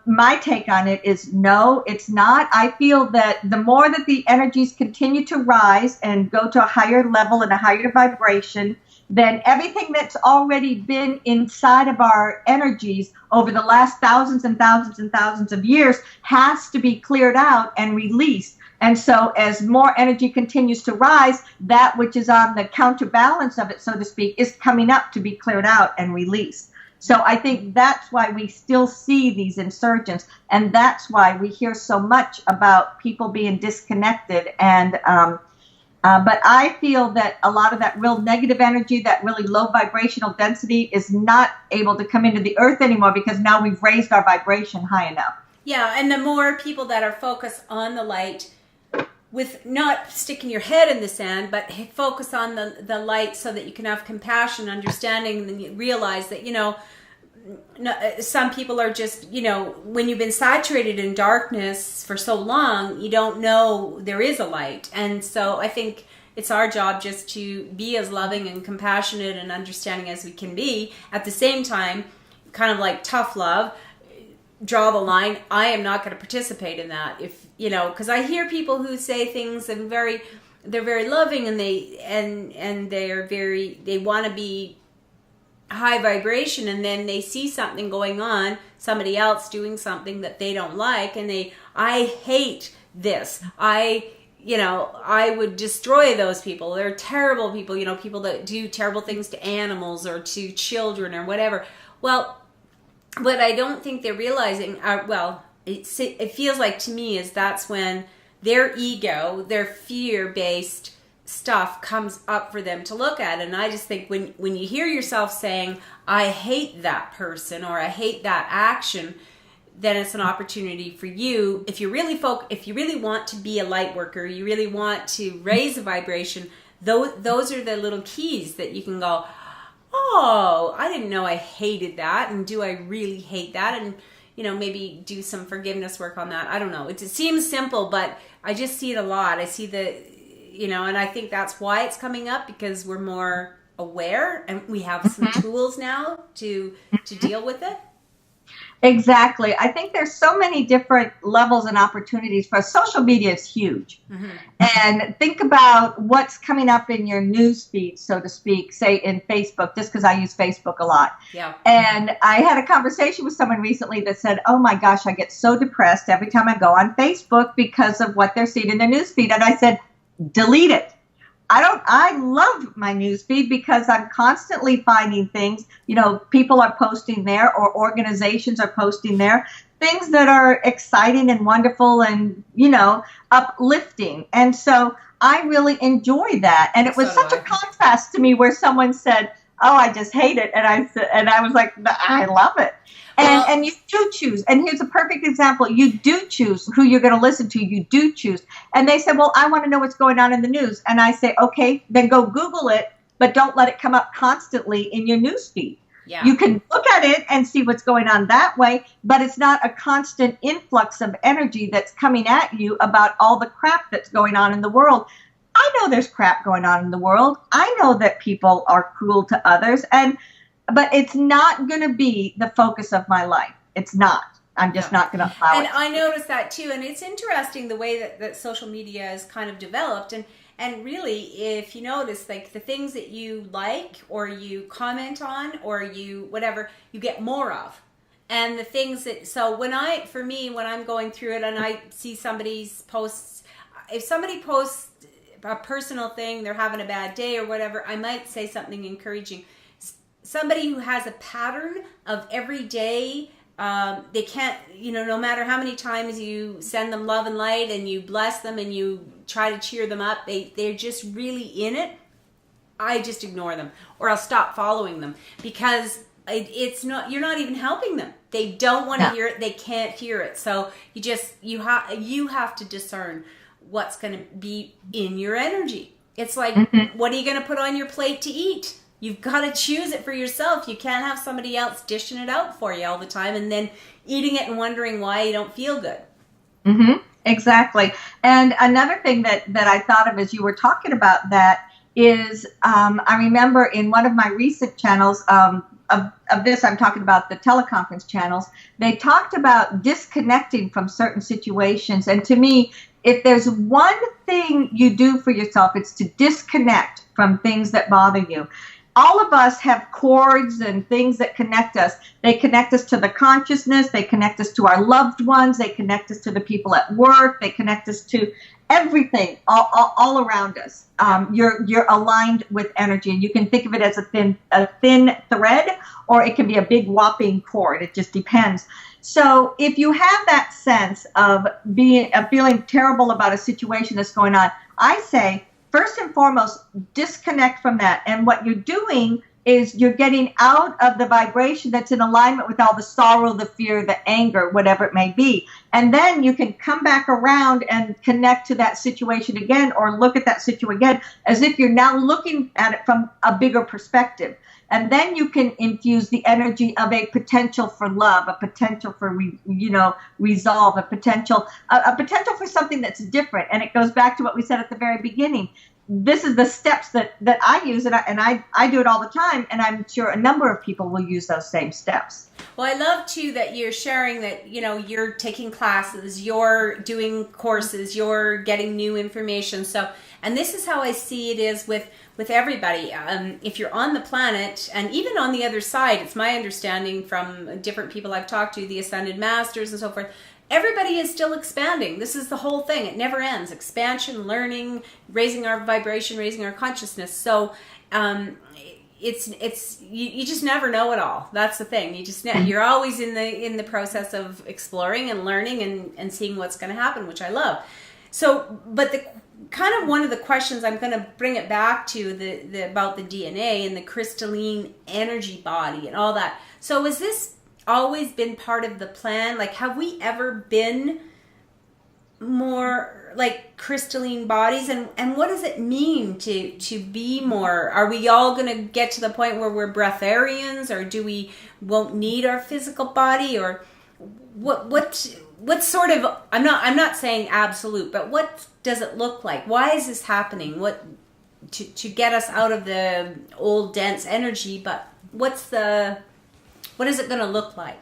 Speaker 2: My take on it is no, it's not. I feel that the more that the energies continue to rise and go to a higher level and a higher vibration, then everything that's already been inside of our energies over the last thousands and thousands and thousands of years has to be cleared out and released. And so as more energy continues to rise, that which is on the counterbalance of it, so to speak, is coming up to be cleared out and released. So I think that's why we still see these insurgents, and that's why we hear so much about people being disconnected. And but I feel that a lot of that real negative energy, that really low vibrational density, is not able to come into the earth anymore, because now we've raised our vibration high enough.
Speaker 3: Yeah, and the more people that are focused on the light, with not sticking your head in the sand, but focus on the light, so that you can have compassion, understanding, and then you realize that, some people are just, when you've been saturated in darkness for so long, you don't know there is a light. And so I think it's our job just to be as loving and compassionate and understanding as we can be. At the same time, kind of like tough love, draw the line. I am not going to participate in that. If because I hear people who say things and they're very loving, and they want to be high vibration, and then they see something going on, somebody else doing something that they don't like, and I hate this. I would destroy those people. They're terrible people, people that do terrible things to animals or to children or whatever. Well, what I don't think they're realizing, it feels like to me is that's when their ego, their fear-based stuff comes up for them to look at. And I just think when you hear yourself saying, I hate that person or I hate that action, then it's an opportunity for you. If you really want to be a light worker, you really want to raise the vibration, those are the little keys that you can go, oh, I didn't know I hated that. And do I really hate that? And, maybe do some forgiveness work on that. I don't know. It seems simple, but I just see it a lot. I see and I think that's why it's coming up, because we're more aware and we have some tools now to deal with it.
Speaker 2: Exactly. I think there's so many different levels and opportunities for us. Social media is huge. Mm-hmm. And think about what's coming up in your news feed, so to speak, say in Facebook, just because I use Facebook a lot.
Speaker 3: Yeah.
Speaker 2: And I had a conversation with someone recently that said, oh my gosh, I get so depressed every time I go on Facebook because of what they're seeing in their news feed. And I said, delete it. I love my news feed because I'm constantly finding things, people are posting there or organizations are posting there, things that are exciting and wonderful and, uplifting. And so I really enjoy that. And it was such a contrast to me where someone said, oh, I just hate it. And I was like, I love it. And you do choose. And here's a perfect example. You do choose who you're going to listen to. You do choose. And they said, well, I want to know what's going on in the news. And I say, okay, then go Google it, but don't let it come up constantly in your news feed.
Speaker 3: Yeah.
Speaker 2: You can look at it and see what's going on that way, but it's not a constant influx of energy that's coming at you about all the crap that's going on in the world. I know there's crap going on in the world. I know that people are cruel to others, but it's not going to be the focus of my life. It's not. I'm just not going to allow it.
Speaker 3: And I noticed that too. And it's interesting the way that social media is kind of developed. And really, if you notice, like the things that you like or you comment on or you whatever, you get more of. And the things when I'm going through it and I see somebody's posts, if somebody posts a personal thing, they're having a bad day or whatever, I might say something encouraging. Somebody who has a pattern of every day, they can't, no matter how many times you send them love and light and you bless them and you try to cheer them up, they're just really in it. I just ignore them or I'll stop following them because you're not even helping them. They don't want to hear it. They can't hear it. So you have to discern what's going to be in your energy. It's like, what are you going to put on your plate to eat? You've got to choose it for yourself. You can't have somebody else dishing it out for you all the time and then eating it and wondering why you don't feel good.
Speaker 2: Mm-hmm. Exactly. And another thing that I thought of as you were talking about that is I remember in one of my recent channels of this, I'm talking about the teleconference channels, they talked about disconnecting from certain situations. And to me, if there's one thing you do for yourself, it's to disconnect from things that bother you. All of us have cords and things that connect us. They connect us to the consciousness. They connect us to our loved ones. They connect us to the people at work. They connect us to everything all around us. You're aligned with energy, and you can think of it as a thin thread, or it can be a big whopping cord. It just depends. So if you have that sense of feeling terrible about a situation that's going on, I say, first and foremost, disconnect from that. And what you're doing is you're getting out of the vibration that's in alignment with all the sorrow, the fear, the anger, whatever it may be. And then you can come back around and connect to that situation again or look at that situation again as if you're now looking at it from a bigger perspective. And then you can infuse the energy of a potential for love, a potential for, resolve, a potential for something that's different. And it goes back to what we said at the very beginning. This is the steps that I use, and I do it all the time, and I'm sure a number of people will use those same steps.
Speaker 3: Well, I love, too, that you're sharing that, you're taking classes, you're doing courses, you're getting new information. So, and this is how I see it is with everybody. If you're on the planet, and even on the other side, it's my understanding from different people I've talked to, the Ascended Masters and so forth, everybody is still expanding. This is the whole thing. It never ends. Expansion, learning, raising our vibration, raising our consciousness. So it's you just never know it all. That's the thing. You're always in the process of exploring and learning and seeing what's going to happen, which I love. So, but the kind of one of the questions, I'm going to bring it back to the about the DNA and the crystalline energy body and all that. So has this always been part of the plan? Like, have we ever been more like crystalline bodies, and what does it mean to be more? Are we all going to get to the point where we're breatharians, or won't need our physical body, or what sort of, I'm not saying absolute, but what does it look like? Why is this happening? What to get us out of the old dense energy, but what is it going to look like?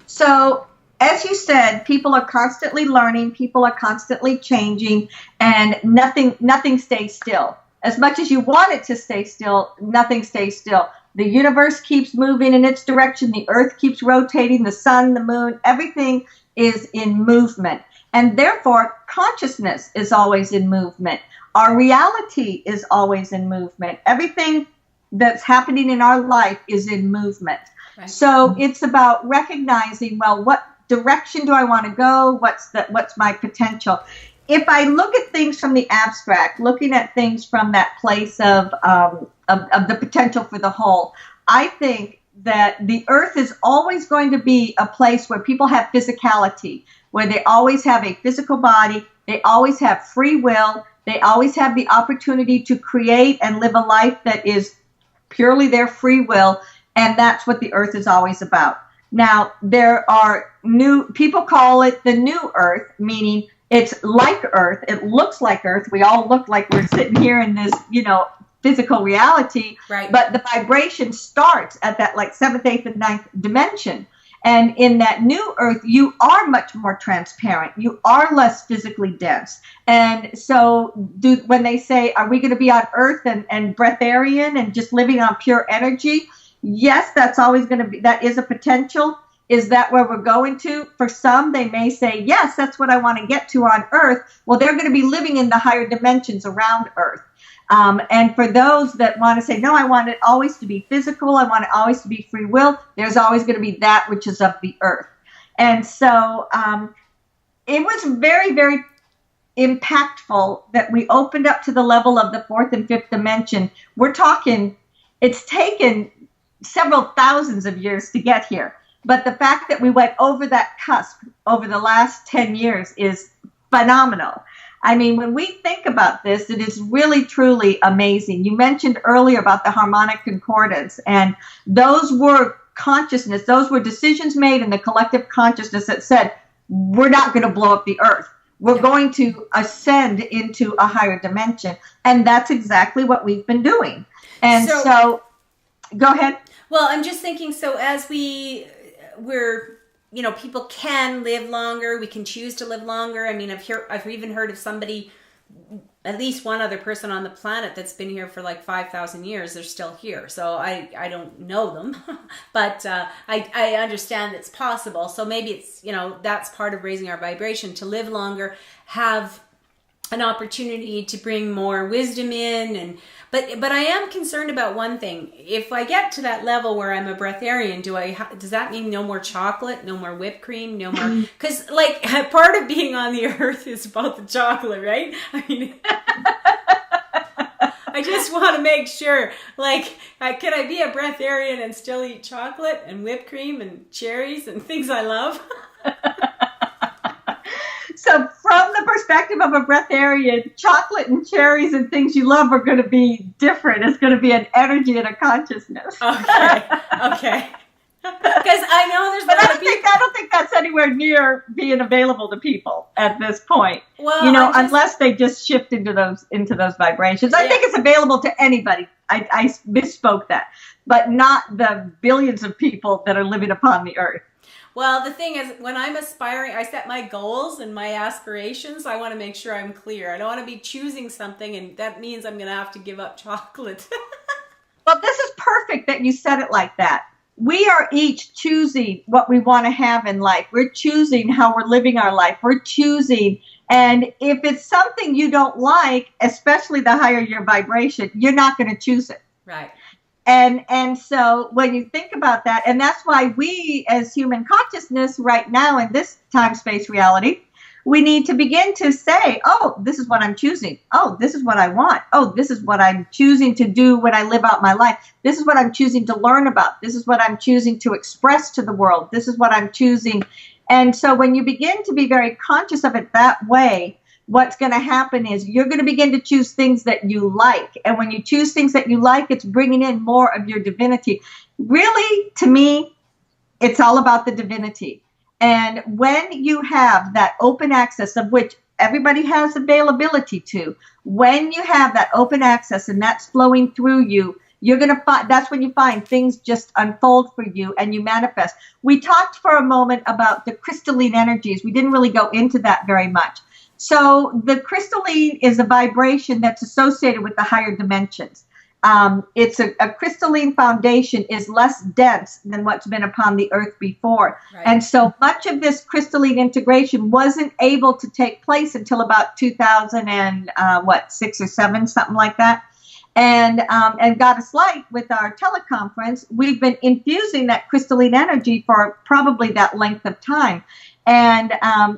Speaker 2: So, as you said, people are constantly learning, people are constantly changing, and nothing stays still. As much as you want it to stay still, nothing stays still. The universe keeps moving in its direction, the earth keeps rotating, the sun, the moon, everything is in movement. And therefore, consciousness is always in movement. Our reality is always in movement. Everything that's happening in our life is in movement. Right. So it's about recognizing, well, what direction do I want to go? What's my potential? If I look at things from the abstract, looking at things from that place of the potential for the whole, I think that the earth is always going to be a place where people have physicality, where they always have a physical body, they always have free will, they always have the opportunity to create and live a life that is purely their free will, and that's what the earth is always about. Now, there are people call it the new earth, meaning it's like earth, it looks like earth, we all look like we're sitting here in this, physical reality, right. But the vibration starts at that like 7th, 8th, and 9th dimension. And in that new earth, you are much more transparent. You are less physically dense. And so when they say, are we going to be on earth and breatharian and just living on pure energy? Yes, that's always going to be, that is a potential. Is that where we're going to? For some, they may say, yes, that's what I want to get to on earth. Well, they're going to be living in the higher dimensions around earth. And for those that want to say, no, I want it always to be physical, I want it always to be free will, there's always going to be that which is of the earth. And so it was very, very impactful that we opened up to the level of the 4th and 5th dimension. We're talking, it's taken several thousands of years to get here. But the fact that we went over that cusp over the last 10 years is phenomenal. I mean, when we think about this, it is really, truly amazing. You mentioned earlier about the harmonic concordance, and those were consciousness. Those were decisions made in the collective consciousness that said, we're not going to blow up the earth. We're going to ascend into a higher dimension. And that's exactly what we've been doing. And so go ahead.
Speaker 3: Well, I'm just thinking, so as we're people can live longer. We can choose to live longer. I mean, I've even heard of somebody, at least one other person on the planet that's been here for like 5,000 years. They're still here. So I don't know them, but I understand it's possible. So maybe it's, that's part of raising our vibration, to live longer, have an opportunity to bring more wisdom in. But I am concerned about one thing. If I get to that level where I'm a breatharian, does that mean no more chocolate, no more whipped cream, no more? Because like part of being on the earth is about the chocolate, right? I mean, I just want to make sure. Like, can I be a breatharian and still eat chocolate and whipped cream and cherries and things I love?
Speaker 2: So from the perspective of a breatharian, chocolate and cherries and things you love are going to be different. It's going to be an energy and a consciousness.
Speaker 3: Okay. Because I know there's
Speaker 2: but I don't think that's anywhere near being available to people at this point.
Speaker 3: Well,
Speaker 2: unless they just shift into those vibrations. I think it's available to anybody. I misspoke that, but not the billions of people that are living upon the earth.
Speaker 3: Well, the thing is, when I'm aspiring, I set my goals and my aspirations. I want to make sure I'm clear. I don't want to be choosing something, and that means I'm going to have to give up chocolate.
Speaker 2: Well, this is perfect that you said it like that. we are each choosing what we want to have in life. We're choosing how we're living our life. We're choosing. And if it's something you don't like, especially the higher your vibration, you're not going to choose it.
Speaker 3: Right.
Speaker 2: And so when you think about that, and that's why we as human consciousness right now in this time space reality, we need to begin to say, oh, this is what I'm choosing. Oh, this is what I want. Oh, this is what I'm choosing to do when I live out my life. This is what I'm choosing to learn about. This is what I'm choosing to express to the world. This is what I'm choosing. And so when you begin to be very conscious of it that way, what's going to happen is you're going to begin to choose things that you like. And when you choose things that you like, it's bringing in more of your divinity. Really, to me, it's all about the divinity. And when you have that open access, of which everybody has availability to, when you have that open access and that's flowing through you, you're going to find, that's when you find things just unfold for you and you manifest. We talked for a moment about the crystalline energies. We didn't really go into that very much. So the crystalline is a vibration that's associated with the higher dimensions. It's a crystalline foundation is less dense than what's been upon the earth before. Right. And so much of this crystalline integration wasn't able to take place until about 2006 or 7, something like that. And Goddess Light, with our teleconference, we've been infusing that crystalline energy for probably that length of time. And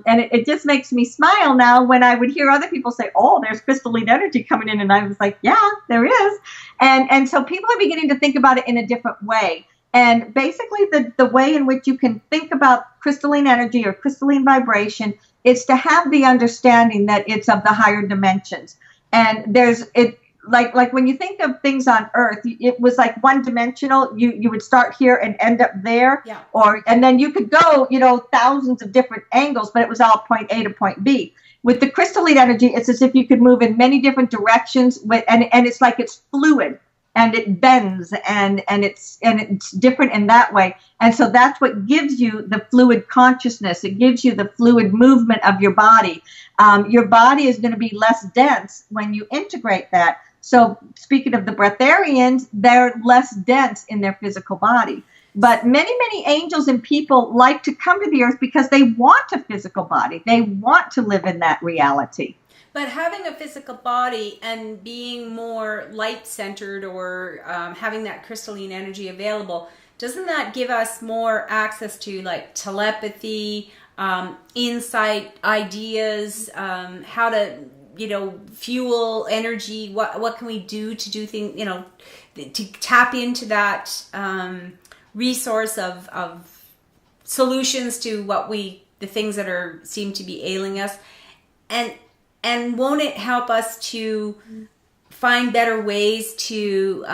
Speaker 2: it just makes me smile now when I would hear other people say, oh, there's crystalline energy coming in. And I was like, yeah, there is. And so people are beginning to think about it in a different way. And basically the way in which you can think about crystalline energy or crystalline vibration is to have the understanding that it's of the higher dimensions. And there's it. Like when you think of things on Earth, it was like one dimensional. You would start here and end up there,
Speaker 3: yeah.
Speaker 2: And then you could go, thousands of different angles, but it was all point A to point B. With the crystalline energy, it's as if you could move in many different directions, and it's like it's fluid and it bends and it's different in that way. And so that's what gives you the fluid consciousness. It gives you the fluid movement of your body. Your body is going to be less dense when you integrate that. So speaking of the breatharians, they're less dense in their physical body. But many, many angels and people like to come to the earth because they want a physical body. They want to live in that reality.
Speaker 3: But having a physical body and being more light-centered or having that crystalline energy available, doesn't that give us more access to like telepathy, insight, ideas, how to fuel energy, what can we do to do things, to tap into that resource of solutions to the things that seem to be ailing us, and won't it help us to find better ways to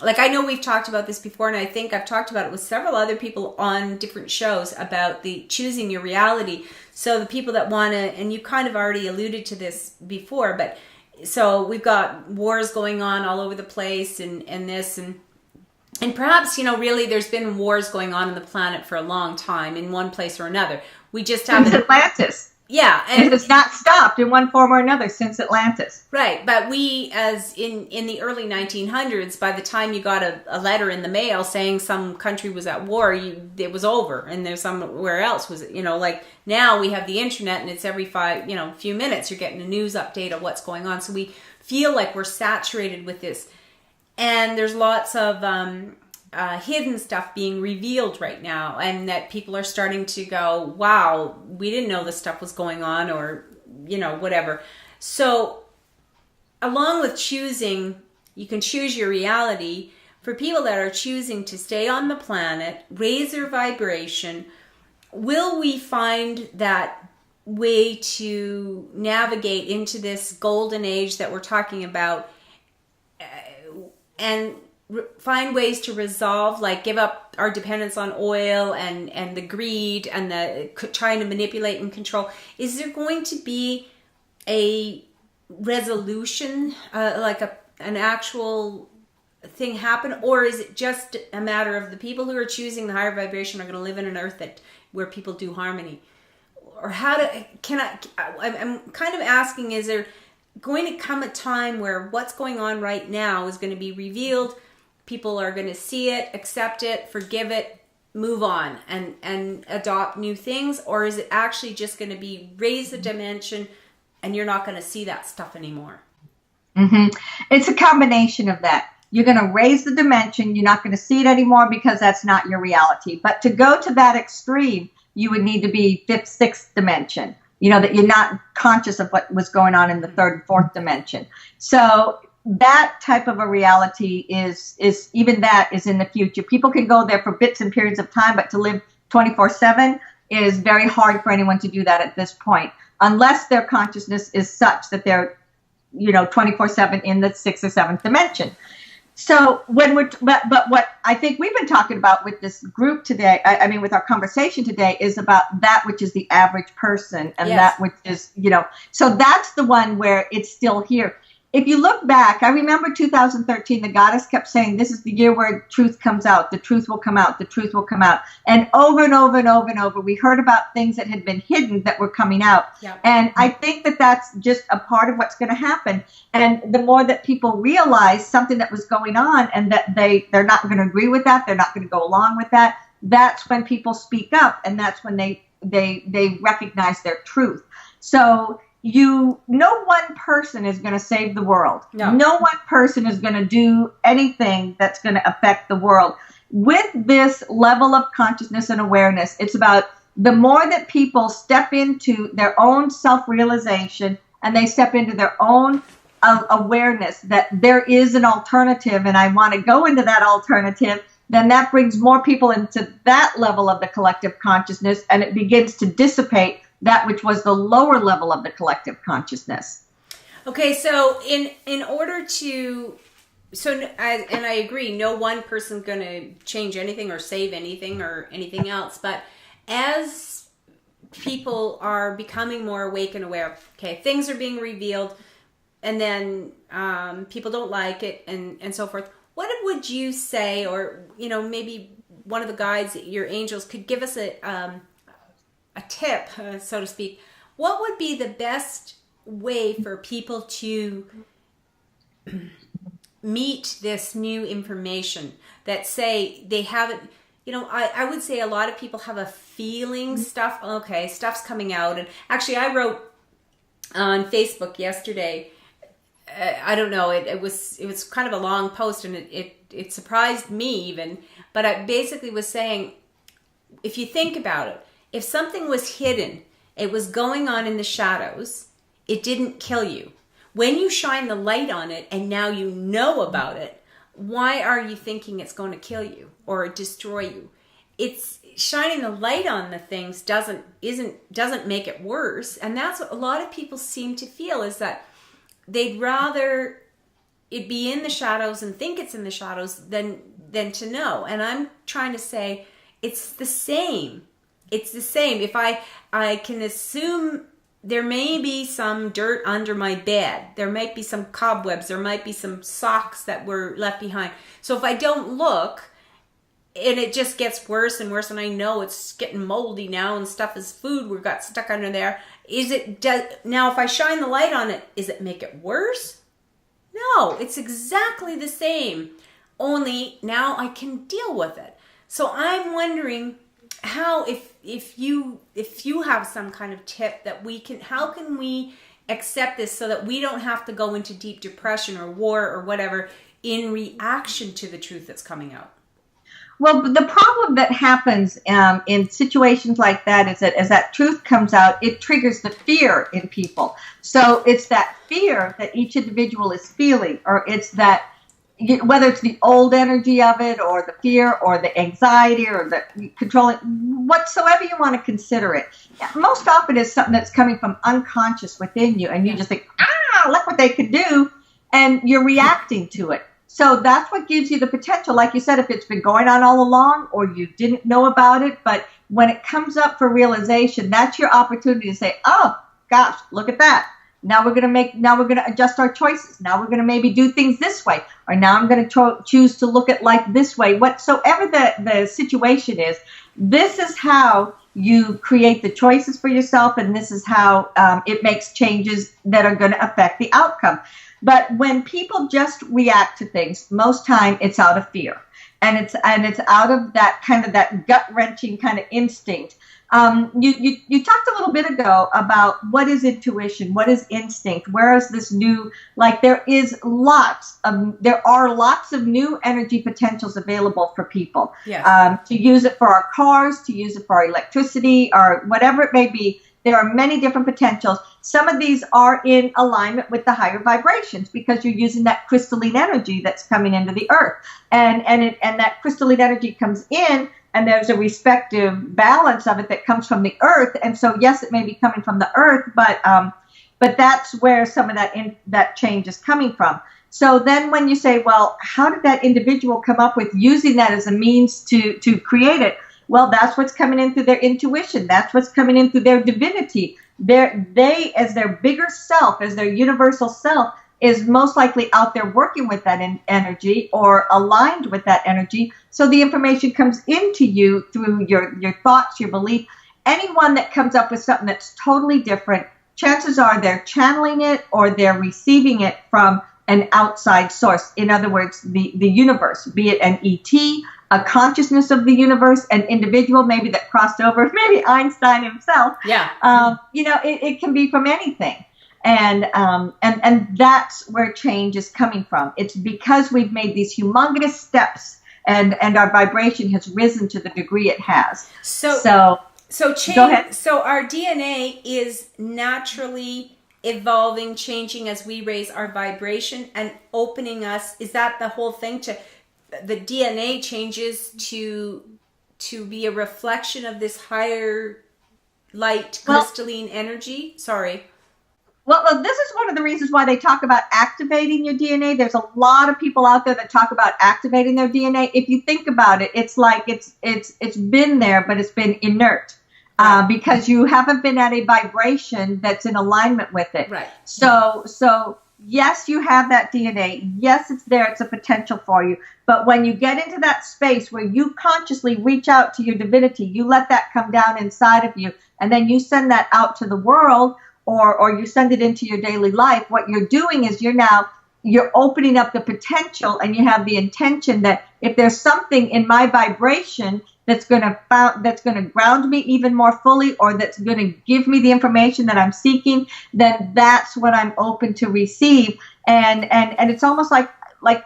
Speaker 3: like, I know we've talked about this before, and I think I've talked about it with several other people on different shows about the choosing your reality. So the people that want to, and you kind of already alluded to this before, but so we've got wars going on all over the place and this, and perhaps, really there's been wars going on the planet for a long time in one place or another. We just haven't.
Speaker 2: Since Atlantis.
Speaker 3: Yeah.
Speaker 2: And it's not stopped in one form or another since Atlantis.
Speaker 3: Right. But we, as in the early 1900s, by the time you got a letter in the mail saying some country was at war, it was over. And there's somewhere else was, like now we have the internet and it's every few minutes you're getting a news update of what's going on. So we feel like we're saturated with this. And there's lots of hidden stuff being revealed right now, and that people are starting to go, wow, we didn't know this stuff was going on, or whatever. So along with choosing, you can choose your reality. For people that are choosing to stay on the planet, raise their vibration, will we find that way to navigate into this golden age that we're talking about, and find ways to resolve, like give up our dependence on oil and the greed and the trying to manipulate and control? Is there going to be a resolution, like an actual thing happen, or is it just a matter of the people who are choosing the higher vibration are going to live in an earth where people do harmony? Or I'm kind of asking, is there going to come a time where what's going on right now is going to be revealed people are going to see it, accept it, forgive it, move on, and adopt new things? Or is it actually just going to be raise the dimension and you're not going to see that stuff anymore?
Speaker 2: Mm-hmm. It's a combination of that. You're going to raise the dimension. You're not going to see it anymore because that's not your reality. But to go to that extreme, you would need to be fifth, sixth dimension. You know, that you're not conscious of what was going on in the third and fourth dimension. So that type of a reality is even that is in the future. People can go there for bits and periods of time, but to live 24/7 is very hard for anyone to do that at this point, unless their consciousness is such that they're, 24/7 in the sixth or seventh dimension. So but what I think we've been talking about with this group today, I mean, with our conversation today, is about that which is the average person, and
Speaker 3: yes.
Speaker 2: that which is, so that's the one where it's still here. If you look back, I remember 2013, the goddess kept saying, this is the year where truth comes out. The truth will come out. The truth will come out. And over and over and over and over, we heard about things that had been hidden that were coming out.
Speaker 3: Yep.
Speaker 2: And I think that that's just a part of what's going to happen. And the more that people realize something that was going on and that they're not going to agree with that, they're not going to go along with that, that's when people speak up, and that's when they recognize their truth. So no one person is going to save the world. No one person is going to do anything that's going to affect the world. With this level of consciousness and awareness, it's about the more that people step into their own self-realization and they step into their own awareness that there is an alternative, and I want to go into that alternative, then that brings more people into that level of the collective consciousness, and it begins to dissipate that which was the lower level of the collective consciousness.
Speaker 3: Okay, so in order to, and I agree, no one person's going to change anything or save anything or anything else, but as people are becoming more awake and aware, okay, things are being revealed, and then people don't like it, and so forth, what would you say, or, maybe one of the guides, your angels, could give us a tip, so to speak? What would be the best way for people to meet this new information that, say, they haven't, I would say a lot of people have a feeling stuff's coming out. And actually, I wrote on Facebook yesterday, I don't know, it was kind of a long post, and it surprised me even, but I basically was saying, if you think about it, if something was hidden, it was going on in the shadows, it didn't kill you. When you shine the light on it and now you know about it, why are you thinking it's going to kill you or destroy you? It's shining the light on the things doesn't make it worse. And that's what a lot of people seem to feel, is that they'd rather it be in the shadows and think it's in the shadows than to know. And I'm trying to say it's the same. It's the same. If I can assume there may be some dirt under my bed, there might be some cobwebs, there might be some socks that were left behind. So if I don't look, and it just gets worse and worse, and I know it's getting moldy now, and stuff is food we got stuck under there. Now if I shine the light on it, does it make it worse? No, it's exactly the same. Only now I can deal with it. So I'm wondering, how, if you have some kind of tip that how can we accept this so that we don't have to go into deep depression or war or whatever in reaction to the truth that's coming out?
Speaker 2: Well, the problem that happens in situations like that is that as that truth comes out, it triggers the fear in people. So it's that fear that each individual is feeling, or it's that, whether it's the old energy of it, or the fear, or the anxiety, or the controlling, whatsoever you want to consider it. Most often it's something that's coming from unconscious within you, and you just think, look what they could do, and you're reacting to it. So that's what gives you the potential. Like you said, if it's been going on all along, or you didn't know about it, but when it comes up for realization, that's your opportunity to say, oh gosh, look at that. Now we're going to adjust our choices. Now we're going to maybe do things this way. Or now I'm going to choose to look at life this way. Whatsoever the situation is, this is how you create the choices for yourself, and this is how it makes changes that are going to affect the outcome. But when people just react to things, most time it's out of fear. And it's out of that kind of that gut-wrenching kind of instinct. You talked a little bit ago about what is intuition, what is instinct, where is this new, like there are lots of new energy potentials available for people.
Speaker 3: Yes.
Speaker 2: To use it for our cars, to use it for our electricity, or whatever it may be. There are many different potentials. Some of these are in alignment with the higher vibrations because you're using that crystalline energy that's coming into the earth. And that crystalline energy comes in, and there's a respective balance of it that comes from the earth. And so, yes, it may be coming from the earth, but that's where some of that change is coming from. So then when you say, well, how did that individual come up with using that as a means to create it? Well, that's what's coming in through their intuition. That's what's coming in through their divinity. They, as their bigger self, as their universal self, is most likely out there working with that energy or aligned with that energy. So the information comes into you through your thoughts, your belief. Anyone that comes up with something that's totally different, chances are they're channeling it or they're receiving it from an outside source. In other words, the universe, be it an ET, a consciousness of the universe, an individual maybe that crossed over, maybe Einstein himself.
Speaker 3: Yeah.
Speaker 2: It can be from anything. And that's where change is coming from. It's because we've made these humongous steps and our vibration has risen to the degree it has. So change, go ahead.
Speaker 3: So our DNA is naturally evolving, changing as we raise our vibration and opening us. Is that the whole thing? The DNA changes to be a reflection of this higher light crystalline energy? Sorry.
Speaker 2: Well, this is one of the reasons why they talk about activating your DNA. There's a lot of people out there that talk about activating their DNA. If you think about it, it's like it's been there, but it's been inert. Because you haven't been at a vibration that's in alignment with it.
Speaker 3: Right.
Speaker 2: So yes, you have that DNA. Yes, it's there. It's a potential for you. But when you get into that space where you consciously reach out to your divinity, you let that come down inside of you, and then you send that out to the world, or you send it into your daily life. What you're doing is you're opening up the potential, and you have the intention that if there's something in my vibration that's going to ground me even more fully, or that's going to give me the information that I'm seeking, then that's what I'm open to receive. And it's almost like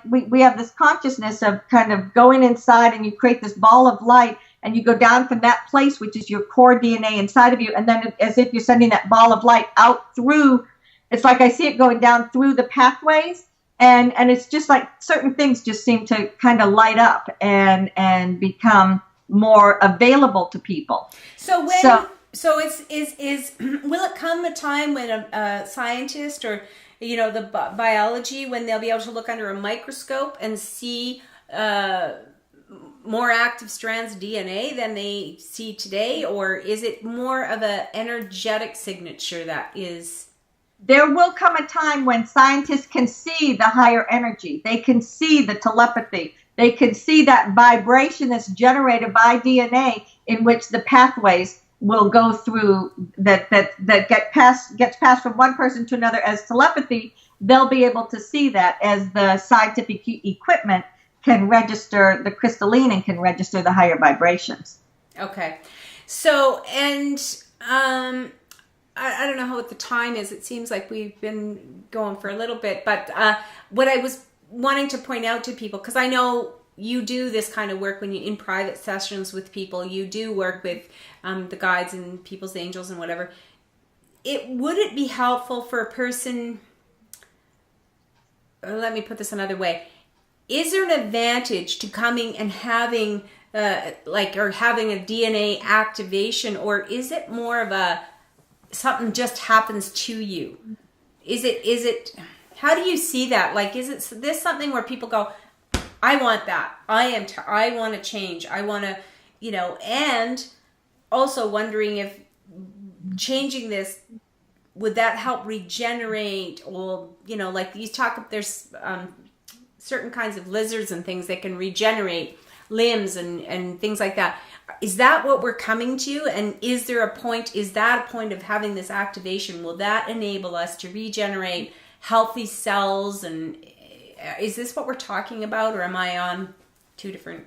Speaker 2: we have this consciousness of kind of going inside, and you create this ball of light, and you go down from that place, which is your core DNA inside of you, and then as if you're sending that ball of light out through. It's like I see it going down through the pathways. And it's just like certain things just seem to kind of light up and become more available to people.
Speaker 3: So will it come a time when a scientist or the biology, when they'll be able to look under a microscope and see more active strands of DNA than they see today, or is it more of an energetic signature that is?
Speaker 2: There will come a time when scientists can see the higher energy. They can see the telepathy. They can see that vibration that's generated by DNA, in which the pathways will go through that gets passed from one person to another as telepathy. They'll be able to see that as the scientific equipment can register the crystalline and can register the higher vibrations.
Speaker 3: Okay. So, and I don't know what the time is. It seems like we've been going for a little bit, but what I was wanting to point out to people, because I know you do this kind of work when you in private sessions with people, you do work with the guides and people's angels and whatever. Would it be helpful for a person? Let me put this another way. Is there an advantage to coming and having having a DNA activation, or is it more of a something just happens to you? Is it how do you see that? Like, is it this something where people go, I want that. I want to change. I want to, and also wondering if changing this, would that help regenerate? Or, like you talk, there's certain kinds of lizards and things that can regenerate limbs and things like that. Is that what we're coming to? And is that a point of having this activation? Will that enable us to regenerate healthy cells. And is this what we're talking about, or am I on two different?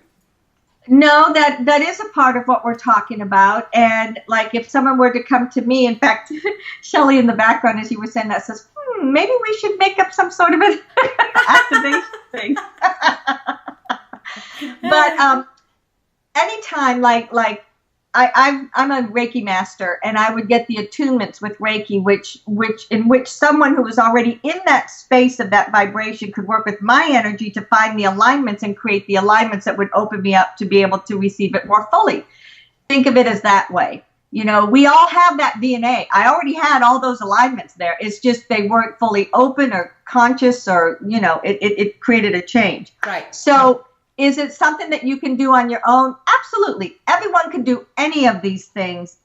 Speaker 2: No, that is a part of what we're talking about. And like if someone were to come to me, in fact, Shelly in the background, as you were saying that, says, maybe we should make up some sort of an activation thing. But anytime, like I'm a Reiki master, and I would get the attunements with Reiki, in which someone who was already in that space of that vibration could work with my energy to find the alignments and create the alignments that would open me up to be able to receive it more fully. Think of it as that way. You know, we all have that DNA. I already had all those alignments there. It's just they weren't fully open or conscious, or, you know, it created a change.
Speaker 3: Right.
Speaker 2: So is it something that you can do on your own? Absolutely. Everyone can do any of these things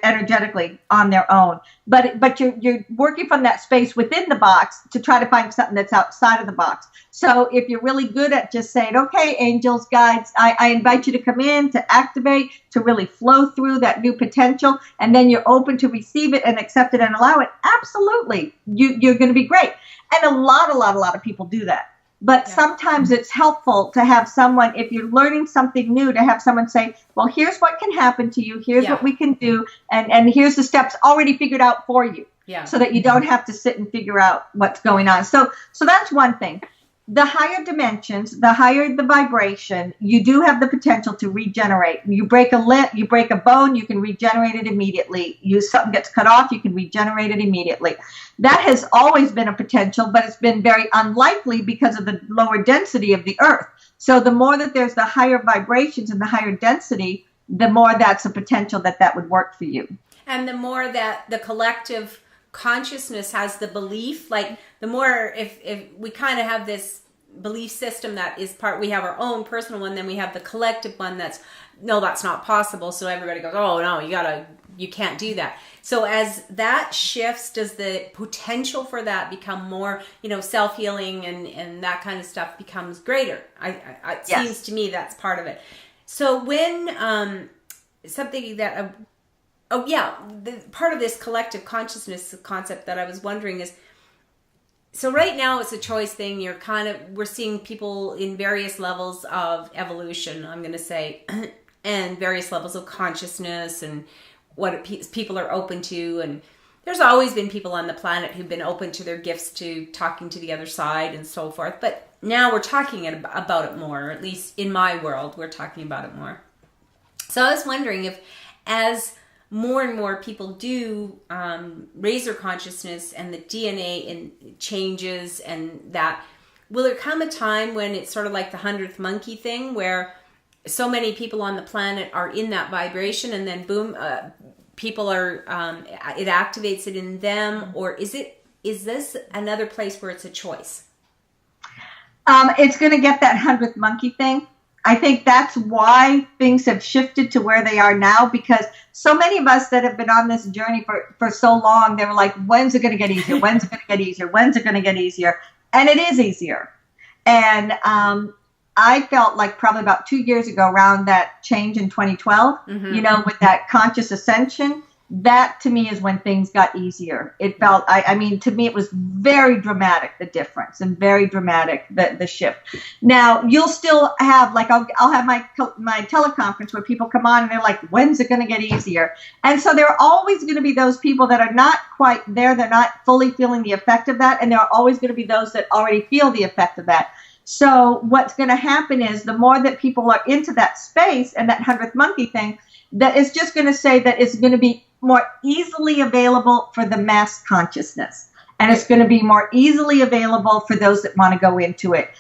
Speaker 2: energetically on their own. But you're working from that space within the box to try to find something that's outside of the box. So if you're really good at just saying, okay, angels, guides, I invite you to come in, to activate, to really flow through that new potential, and then you're open to receive it and accept it and allow it, absolutely, you're going to be great. And a lot of people do that. But sometimes it's helpful to have someone, if you're learning something new, to have someone say, well, here's what can happen to you. Here's what we can do. And here's the steps already figured out for you. Yeah. So that you don't have to sit and figure out what's going on. So that's one thing. The higher dimensions, the higher the vibration, you do have the potential to regenerate. You break a limb, you break a bone, you can regenerate it immediately. Something gets cut off, you can regenerate it immediately. That has always been a potential, but it's been very unlikely because of the lower density of the earth. So the more that there's the higher vibrations and the higher density, the more that's a potential that would work for you.
Speaker 3: And the more that the collective consciousness has the belief, like the more if we kind of have this belief system that is we have our own personal one, then we have the collective one that's not possible. So everybody goes, oh no, you can't do that. So as that shifts, does the potential for that become more, self-healing and that kind of stuff becomes greater? It seems to me that's part of it. So when something that part of this collective consciousness concept that I was wondering is, so right now it's a choice thing. We're seeing people in various levels of evolution, I'm going to say, and various levels of consciousness and what people are open to. And there's always been people on the planet who've been open to their gifts to talking to the other side and so forth. But now we're talking about it more, or at least in my world, we're talking about it more. So I was wondering if, as more and more people do raise their consciousness and the DNA changes, and that, will there come a time when it's sort of like the 100th monkey thing, where so many people on the planet are in that vibration, and then boom, people are, it activates it in them? Or is this another place where it's a choice?
Speaker 2: It's going to get that 100th monkey thing. I think that's why things have shifted to where they are now, because so many of us that have been on this journey for so long, they were like, when's it going to get easier? When's it going to get easier? When's it going to get easier? And it is easier. And I felt like probably about 2 years ago, around that change in 2012, with that conscious ascension, that to me is when things got easier. It felt, to me, it was very dramatic, the difference, and very dramatic, the shift. Now, you'll still have, like, I'll have my teleconference where people come on and they're like, when's it going to get easier? And so there are always going to be those people that are not quite there. They're not fully feeling the effect of that. And there are always going to be those that already feel the effect of that. So what's going to happen is, the more that people are into that space and that 100th monkey thing, that it's just going to say that it's going to be more easily available for the mass consciousness. And it's going to be more easily available for those that want to go into it.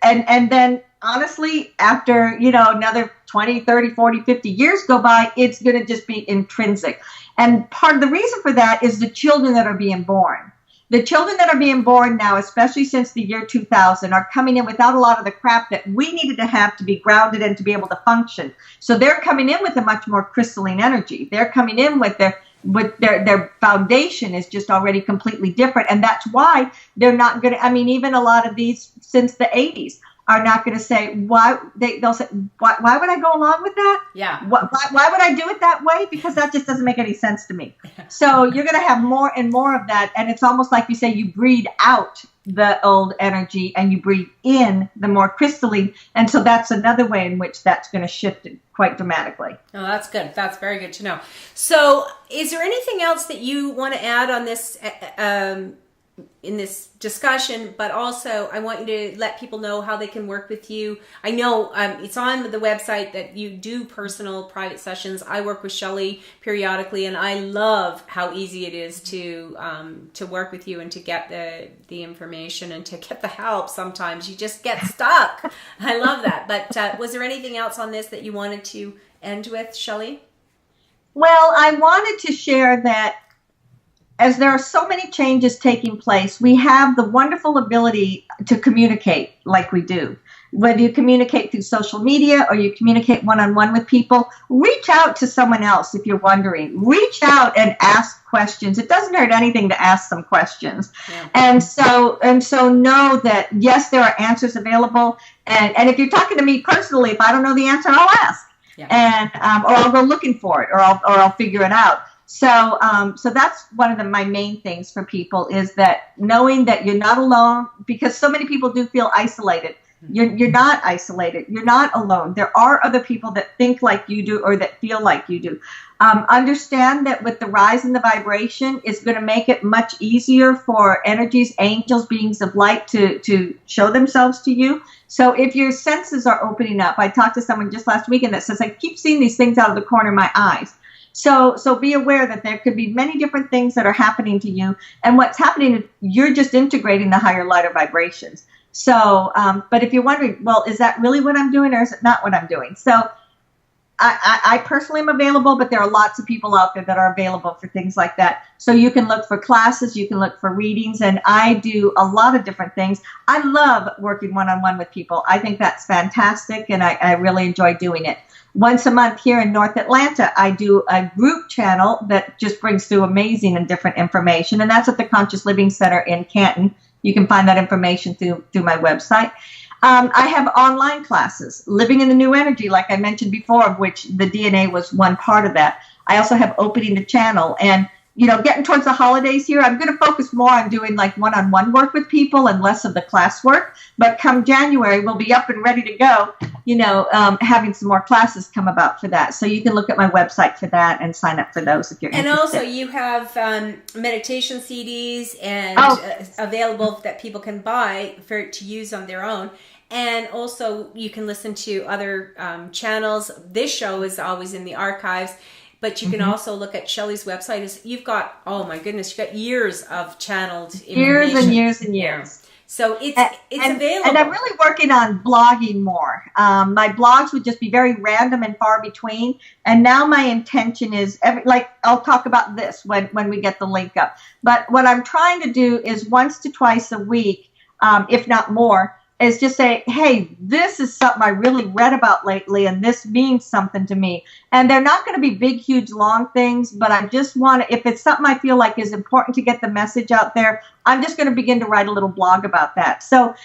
Speaker 2: And then honestly, after, another 20, 30, 40, 50 years go by, it's going to just be intrinsic. And part of the reason for that is the children that are being born. The children that are being born now, especially since the year 2000, are coming in without a lot of the crap that we needed to have to be grounded and to be able to function. So they're coming in with a much more crystalline energy. They're coming in with their foundation is just already completely different. And that's why they're not going to, even a lot of these since the 80s are not going to say why. They'll say, why would I go along with that?
Speaker 3: Yeah.
Speaker 2: Why would I do it that way? Because that just doesn't make any sense to me. So you're going to have more and more of that. And it's almost like you say, you breed out the old energy and you breathe in the more crystalline. And so that's another way in which that's going to shift it quite dramatically.
Speaker 3: Oh, that's good. That's very good to know. So is there anything else that you want to add on this, in this discussion? But also I want you to let people know how they can work with you. I know it's on the website that you do personal private sessions. I work with Shelly periodically, and I love how easy it is to work with you and to get the information and to get the help. Sometimes you just get stuck. I love that. But was there anything else on this that you wanted to end with, Shelly?
Speaker 2: Well, I wanted to share that as there are so many changes taking place, we have the wonderful ability to communicate like we do. Whether you communicate through social media or you communicate one-on-one with people, reach out to someone else if you're wondering. Reach out and ask questions. It doesn't hurt anything to ask some questions. Yeah. And so know that, yes, there are answers available. And if you're talking to me personally, if I don't know the answer, I'll ask. Yeah. And or I'll go looking for it, or I'll figure it out. So that's one of my main things for people, is that knowing that you're not alone, because so many people do feel isolated. You're not isolated. You're not alone. There are other people that think like you do or that feel like you do. Understand that with the rise in the vibration, it's going to make it much easier for energies, angels, beings of light to show themselves to you. So if your senses are opening up, I talked to someone just last weekend that says, I keep seeing these things out of the corner of my eyes. So be aware that there could be many different things that are happening to you. And what's happening is you're just integrating the higher, lighter vibrations. So, but if you're wondering, well, is that really what I'm doing or is it not what I'm doing? So I personally am available, but there are lots of people out there that are available for things like that. So you can look for classes, you can look for readings, and I do a lot of different things. I love working one-on-one with people. I think that's fantastic, and I really enjoy doing it. Once a month here in North Atlanta, I do a group channel that just brings through amazing and different information, and that's at the Conscious Living Center in Canton. You can find that information through my website. I have online classes, Living in the New Energy, like I mentioned before, of which the DNA was one part of that. I also have Opening the Channel, and getting towards the holidays here, I'm going to focus more on doing like one-on-one work with people and less of the class work. But come January, we'll be up and ready to go, having some more classes come about for that. So you can look at my website for that and sign up for those if you're interested.
Speaker 3: And also you have meditation CDs and available that people can buy to use on their own. And also you can listen to other channels. This show is always in the archives. But you can also look at Shelly's website. You've got, oh my goodness, you've got years of channeled information.
Speaker 2: Years and years and years.
Speaker 3: So it's available. And
Speaker 2: I'm really working on blogging more. My blogs would just be very random and far between. And now my intention is, I'll talk about this when we get the link up. But what I'm trying to do is once to twice a week, if not more, is just say, hey, this is something I really read about lately, and this means something to me. And they're not going to be big, huge, long things, but I just want to, if it's something I feel like is important to get the message out there, I'm just going to begin to write a little blog about that. So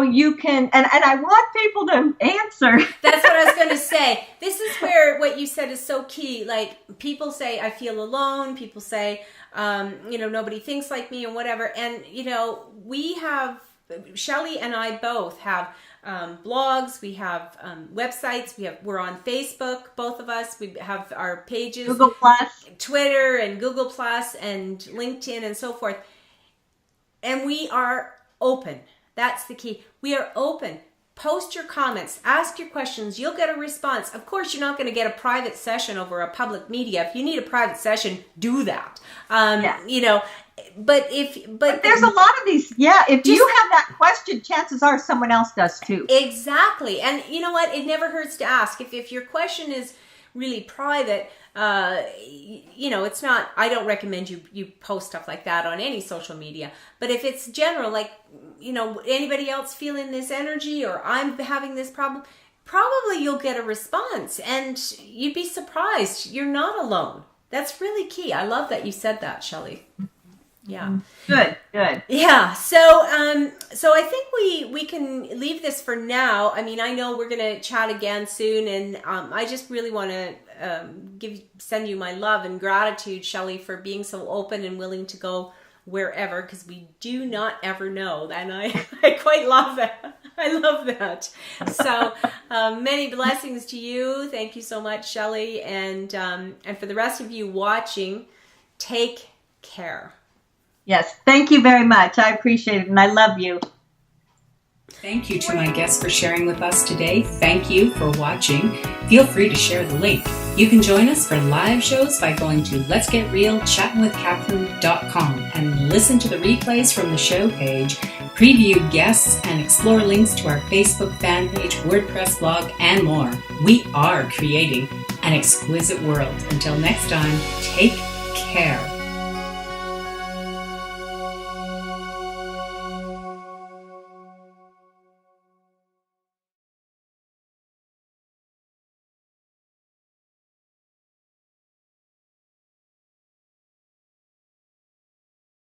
Speaker 2: you can, and I want people to answer.
Speaker 3: That's what I was going to say. This is where what you said is so key. Like, people say, I feel alone. People say, nobody thinks like me and whatever. And, we have, Shelly and I both have blogs, we have websites, we're on Facebook, both of us. We have our pages,
Speaker 2: Google Plus,
Speaker 3: Twitter, and Google Plus, and LinkedIn, and so forth. And we are open. That's the key. We are open. Post your comments, ask your questions. You'll get a response. Of course, you're not going to get a private session over a public media. If you need a private session, do that. But
Speaker 2: there's a lot of these. Yeah, if you have that question, chances are someone else does too.
Speaker 3: Exactly. And you know what? It never hurts to ask. If your question is really private, it's not, I don't recommend you post stuff like that on any social media. But if it's general, like, anybody else feeling this energy, or I'm having this problem, probably you'll get a response, and you'd be surprised. You're not alone. That's really key. I love that you said that, Shelly. Yeah.
Speaker 2: Good.
Speaker 3: Yeah. So I think we can leave this for now. I mean, I know we're going to chat again soon, and I just really want to send you my love and gratitude, Shelly, for being so open and willing to go wherever, because we do not ever know, and I quite love that. I love that. So many blessings to you. Thank you so much, Shelly, and for the rest of you watching, take care.
Speaker 2: Yes, thank you very much. I appreciate it, and I love you.
Speaker 4: Thank you to my guests for sharing with us today. Thank you for watching. Feel free to share the link. You can join us for live shows by going to letsgetrealchattingwithcatherine.com and listen to the replays from the show page, preview guests, and explore links to our Facebook fan page, WordPress blog, and more. We are creating an exquisite world. Until next time, take care.